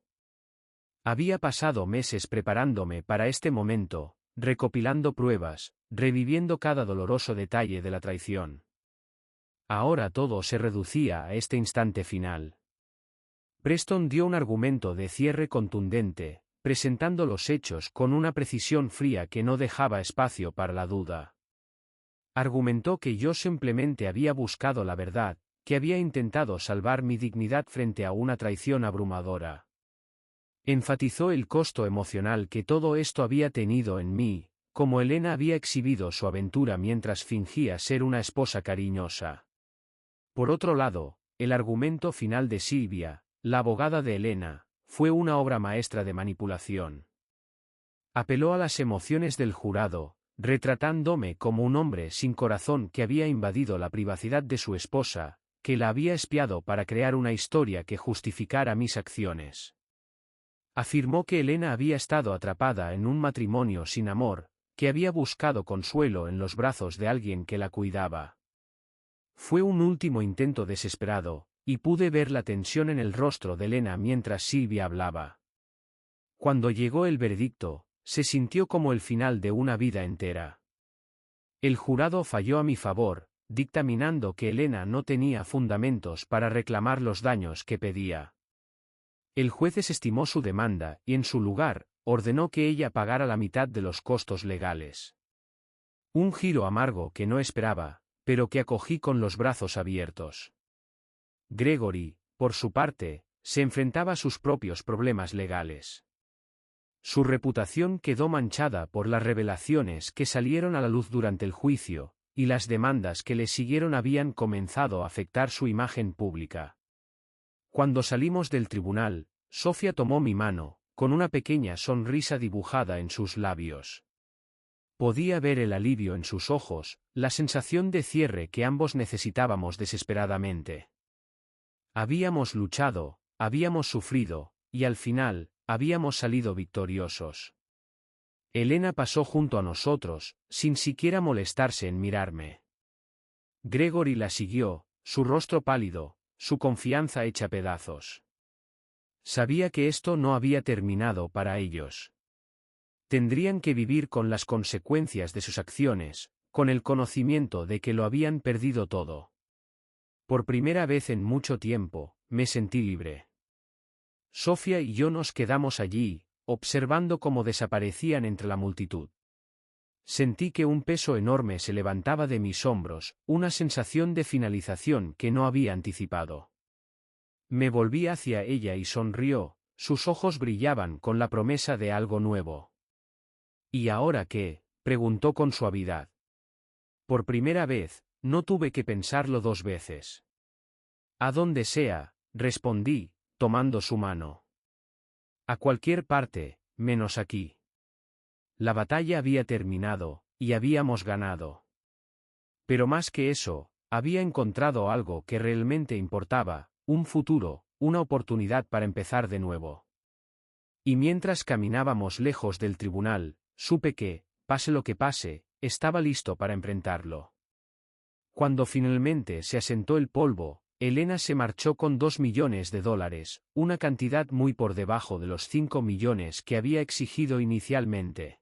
Había pasado meses preparándome para este momento, recopilando pruebas, reviviendo cada doloroso detalle de la traición. Ahora todo se reducía a este instante final. Preston dio un argumento de cierre contundente, presentando los hechos con una precisión fría que no dejaba espacio para la duda. Argumentó que yo simplemente había buscado la verdad, que había intentado salvar mi dignidad frente a una traición abrumadora. Enfatizó el costo emocional que todo esto había tenido en mí, como Elena había exhibido su aventura mientras fingía ser una esposa cariñosa. Por otro lado, el argumento final de Silvia, la abogada de Elena, fue una obra maestra de manipulación. Apeló a las emociones del jurado, retratándome como un hombre sin corazón que había invadido la privacidad de su esposa, que la había espiado para crear una historia que justificara mis acciones. Afirmó que Elena había estado atrapada en un matrimonio sin amor, que había buscado consuelo en los brazos de alguien que la cuidaba. Fue un último intento desesperado, y pude ver la tensión en el rostro de Elena mientras Silvia hablaba. Cuando llegó el veredicto, se sintió como el final de una vida entera. El jurado falló a mi favor, dictaminando que Elena no tenía fundamentos para reclamar los daños que pedía. El juez desestimó su demanda y en su lugar, ordenó que ella pagara la mitad de los costos legales. Un giro amargo que no esperaba, pero que acogí con los brazos abiertos. Gregory, por su parte, se enfrentaba a sus propios problemas legales. Su reputación quedó manchada por las revelaciones que salieron a la luz durante el juicio, y las demandas que le siguieron habían comenzado a afectar su imagen pública. Cuando salimos del tribunal, Sofía tomó mi mano, con una pequeña sonrisa dibujada en sus labios. Podía ver el alivio en sus ojos, la sensación de cierre que ambos necesitábamos desesperadamente. Habíamos luchado, habíamos sufrido, y al final, habíamos salido victoriosos. Elena pasó junto a nosotros, sin siquiera molestarse en mirarme. Gregory la siguió, su rostro pálido, su confianza hecha pedazos. Sabía que esto no había terminado para ellos. Tendrían que vivir con las consecuencias de sus acciones, con el conocimiento de que lo habían perdido todo. Por primera vez en mucho tiempo, me sentí libre. Sofía y yo nos quedamos allí, observando cómo desaparecían entre la multitud. Sentí que un peso enorme se levantaba de mis hombros, una sensación de finalización que no había anticipado. Me volví hacia ella y sonrió, sus ojos brillaban con la promesa de algo nuevo. ¿Y ahora qué?, preguntó con suavidad. Por primera vez, no tuve que pensarlo dos veces. A donde sea, respondí, tomando su mano. A cualquier parte, menos aquí. La batalla había terminado, y habíamos ganado. Pero más que eso, había encontrado algo que realmente importaba, un futuro, una oportunidad para empezar de nuevo. Y mientras caminábamos lejos del tribunal, supe que, pase lo que pase, estaba listo para enfrentarlo. Cuando finalmente se asentó el polvo, Elena se marchó con $2 millones, una cantidad muy por debajo de los 5 millones que había exigido inicialmente.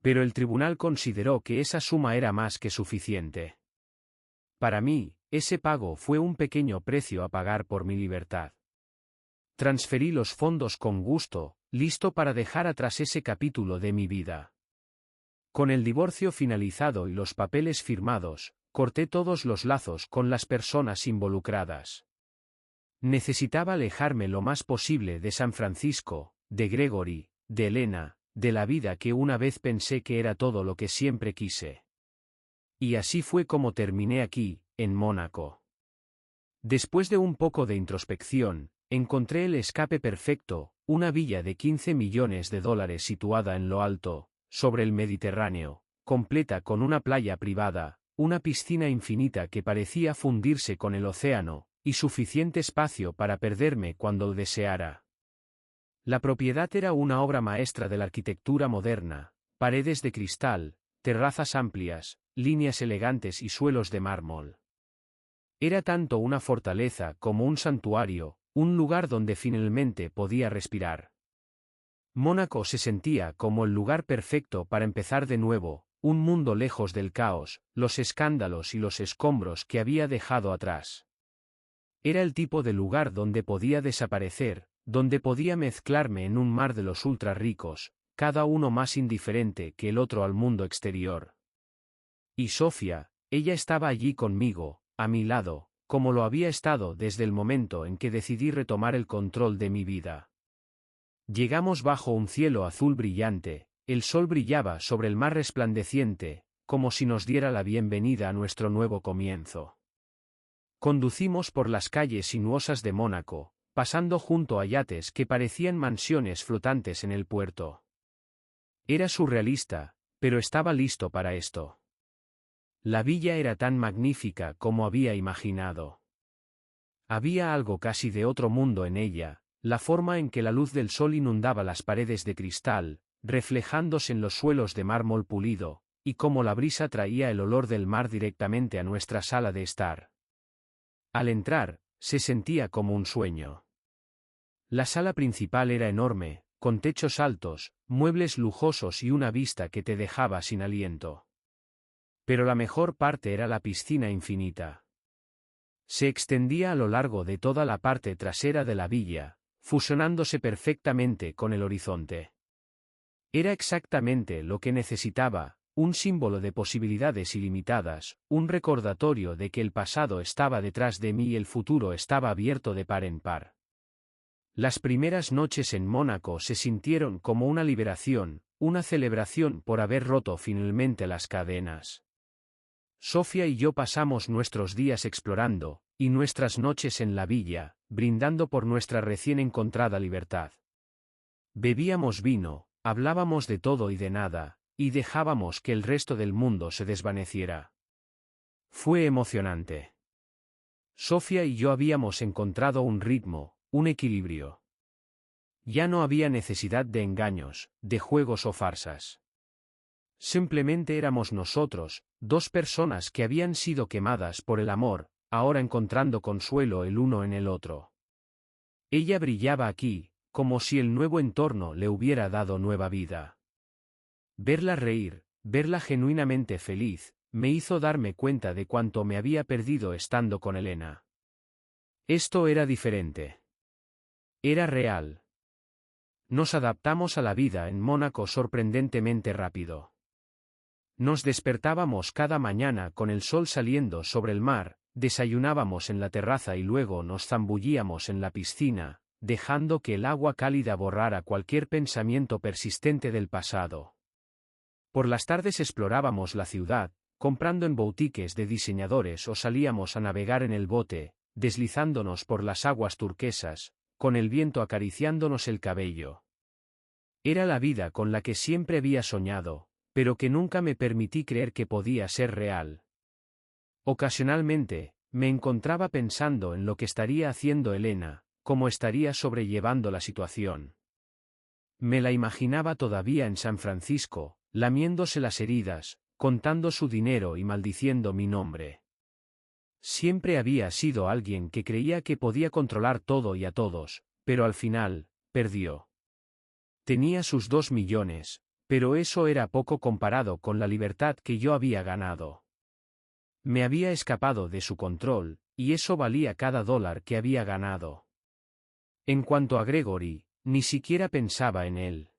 Pero el tribunal consideró que esa suma era más que suficiente. Para mí, ese pago fue un pequeño precio a pagar por mi libertad. Transferí los fondos con gusto, listo para dejar atrás ese capítulo de mi vida. Con el divorcio finalizado y los papeles firmados, corté todos los lazos con las personas involucradas. Necesitaba alejarme lo más posible de San Francisco, de Gregory, de Elena, de la vida que una vez pensé que era todo lo que siempre quise. Y así fue como terminé aquí, en Mónaco. Después de un poco de introspección, encontré el escape perfecto, una villa de $15 millones situada en lo alto, sobre el Mediterráneo, completa con una playa privada, una piscina infinita que parecía fundirse con el océano, y suficiente espacio para perderme cuando lo deseara. La propiedad era una obra maestra de la arquitectura moderna, paredes de cristal, terrazas amplias, líneas elegantes y suelos de mármol. Era tanto una fortaleza como un santuario, un lugar donde finalmente podía respirar. Mónaco se sentía como el lugar perfecto para empezar de nuevo, un mundo lejos del caos, los escándalos y los escombros que había dejado atrás. Era el tipo de lugar donde podía desaparecer, donde podía mezclarme en un mar de los ultra ricos, cada uno más indiferente que el otro al mundo exterior. Y Sofía, ella estaba allí conmigo, a mi lado, como lo había estado desde el momento en que decidí retomar el control de mi vida. Llegamos bajo un cielo azul brillante, el sol brillaba sobre el mar resplandeciente, como si nos diera la bienvenida a nuestro nuevo comienzo. Conducimos por las calles sinuosas de Mónaco, pasando junto a yates que parecían mansiones flotantes en el puerto. Era surrealista, pero estaba listo para esto. La villa era tan magnífica como había imaginado. Había algo casi de otro mundo en ella, la forma en que la luz del sol inundaba las paredes de cristal, reflejándose en los suelos de mármol pulido, y cómo la brisa traía el olor del mar directamente a nuestra sala de estar. Al entrar, se sentía como un sueño. La sala principal era enorme, con techos altos, muebles lujosos y una vista que te dejaba sin aliento. Pero la mejor parte era la piscina infinita. Se extendía a lo largo de toda la parte trasera de la villa, fusionándose perfectamente con el horizonte. Era exactamente lo que necesitaba, un símbolo de posibilidades ilimitadas, un recordatorio de que el pasado estaba detrás de mí y el futuro estaba abierto de par en par. Las primeras noches en Mónaco se sintieron como una liberación, una celebración por haber roto finalmente las cadenas. Sofía y yo pasamos nuestros días explorando, y nuestras noches en la villa, brindando por nuestra recién encontrada libertad. Bebíamos vino, hablábamos de todo y de nada, y dejábamos que el resto del mundo se desvaneciera. Fue emocionante. Sofía y yo habíamos encontrado un ritmo, un equilibrio. Ya no había necesidad de engaños, de juegos o farsas. Simplemente éramos nosotros, dos personas que habían sido quemadas por el amor, ahora encontrando consuelo el uno en el otro. Ella brillaba aquí, como si el nuevo entorno le hubiera dado nueva vida. Verla reír, verla genuinamente feliz, me hizo darme cuenta de cuánto me había perdido estando con Elena. Esto era diferente. Era real. Nos adaptamos a la vida en Mónaco sorprendentemente rápido. Nos despertábamos cada mañana con el sol saliendo sobre el mar, desayunábamos en la terraza y luego nos zambullíamos en la piscina, dejando que el agua cálida borrara cualquier pensamiento persistente del pasado. Por las tardes explorábamos la ciudad, comprando en boutiques de diseñadores o salíamos a navegar en el bote, deslizándonos por las aguas turquesas, con el viento acariciándonos el cabello. Era la vida con la que siempre había soñado, pero que nunca me permití creer que podía ser real. Ocasionalmente, me encontraba pensando en lo que estaría haciendo Elena, cómo estaría sobrellevando la situación. Me la imaginaba todavía en San Francisco, lamiéndose las heridas, contando su dinero y maldiciendo mi nombre. Siempre había sido alguien que creía que podía controlar todo y a todos, pero al final, perdió. Tenía sus 2 millones, pero eso era poco comparado con la libertad que yo había ganado. Me había escapado de su control, y eso valía cada dólar que había ganado. En cuanto a Gregory, ni siquiera pensaba en él.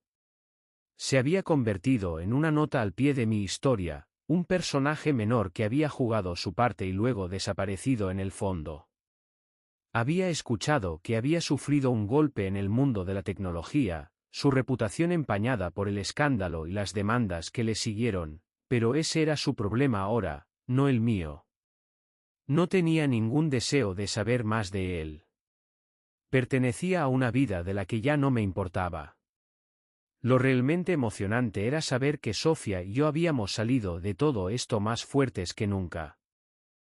Se había convertido en una nota al pie de mi historia, un personaje menor que había jugado su parte y luego desaparecido en el fondo. Había escuchado que había sufrido un golpe en el mundo de la tecnología, su reputación empañada por el escándalo y las demandas que le siguieron, pero ese era su problema ahora, no el mío. No tenía ningún deseo de saber más de él. Pertenecía a una vida de la que ya no me importaba. Lo realmente emocionante era saber que Sofía y yo habíamos salido de todo esto más fuertes que nunca.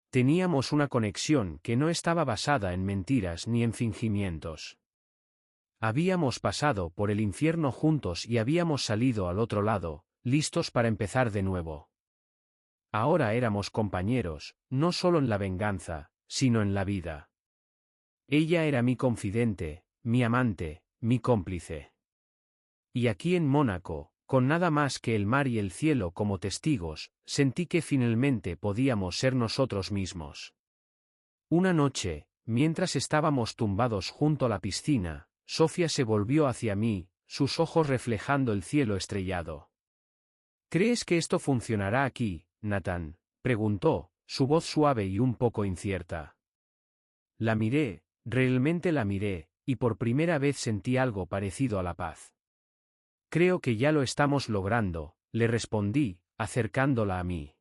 Teníamos una conexión que no estaba basada en mentiras ni en fingimientos. Habíamos pasado por el infierno juntos y habíamos salido al otro lado, listos para empezar de nuevo. Ahora éramos compañeros, no solo en la venganza, sino en la vida. Ella era mi confidente, mi amante, mi cómplice. Y aquí en Mónaco, con nada más que el mar y el cielo como testigos, sentí que finalmente podíamos ser nosotros mismos. Una noche, mientras estábamos tumbados junto a la piscina, Sofía se volvió hacia mí, sus ojos reflejando el cielo estrellado. ¿Crees que esto funcionará aquí, Nathan?, preguntó, su voz suave y un poco incierta. La miré, realmente la miré, y por primera vez sentí algo parecido a la paz. Creo que ya lo estamos logrando, le respondí, acercándola a mí.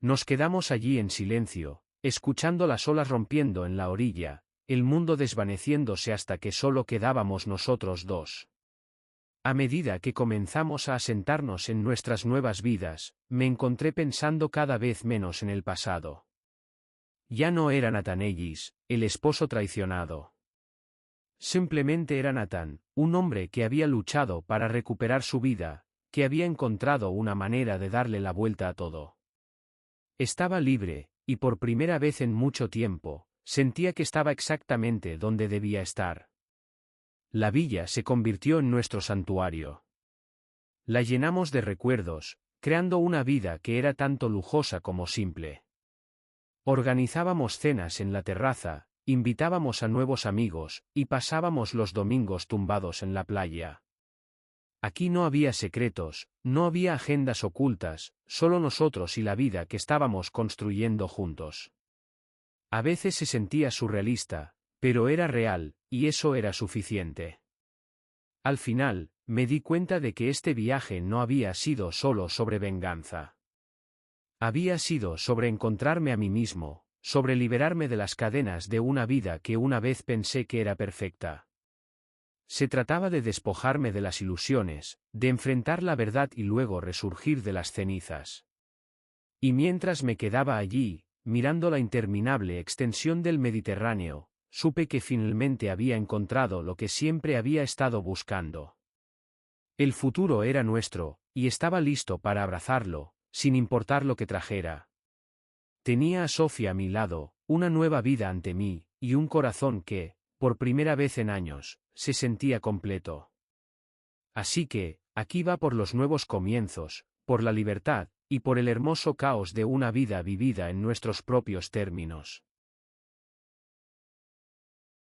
Nos quedamos allí en silencio, escuchando las olas rompiendo en la orilla, el mundo desvaneciéndose hasta que solo quedábamos nosotros dos. A medida que comenzamos a asentarnos en nuestras nuevas vidas, me encontré pensando cada vez menos en el pasado. Ya no era Nathan Ellis, el esposo traicionado. Simplemente era Nathan, un hombre que había luchado para recuperar su vida, que había encontrado una manera de darle la vuelta a todo. Estaba libre, y por primera vez en mucho tiempo, sentía que estaba exactamente donde debía estar. La villa se convirtió en nuestro santuario. La llenamos de recuerdos, creando una vida que era tanto lujosa como simple. Organizábamos cenas en la terraza, invitábamos a nuevos amigos, y pasábamos los domingos tumbados en la playa. Aquí no había secretos, no había agendas ocultas, solo nosotros y la vida que estábamos construyendo juntos. A veces se sentía surrealista, pero era real, y eso era suficiente. Al final, me di cuenta de que este viaje no había sido solo sobre venganza. Había sido sobre encontrarme a mí mismo, sobre liberarme de las cadenas de una vida que una vez pensé que era perfecta. Se trataba de despojarme de las ilusiones, de enfrentar la verdad y luego resurgir de las cenizas. Y mientras me quedaba allí, mirando la interminable extensión del Mediterráneo, supe que finalmente había encontrado lo que siempre había estado buscando. El futuro era nuestro, y estaba listo para abrazarlo, sin importar lo que trajera. Tenía a Sofía a mi lado, una nueva vida ante mí, y un corazón que, por primera vez en años, se sentía completo. Así que, aquí va por los nuevos comienzos, por la libertad, y por el hermoso caos de una vida vivida en nuestros propios términos.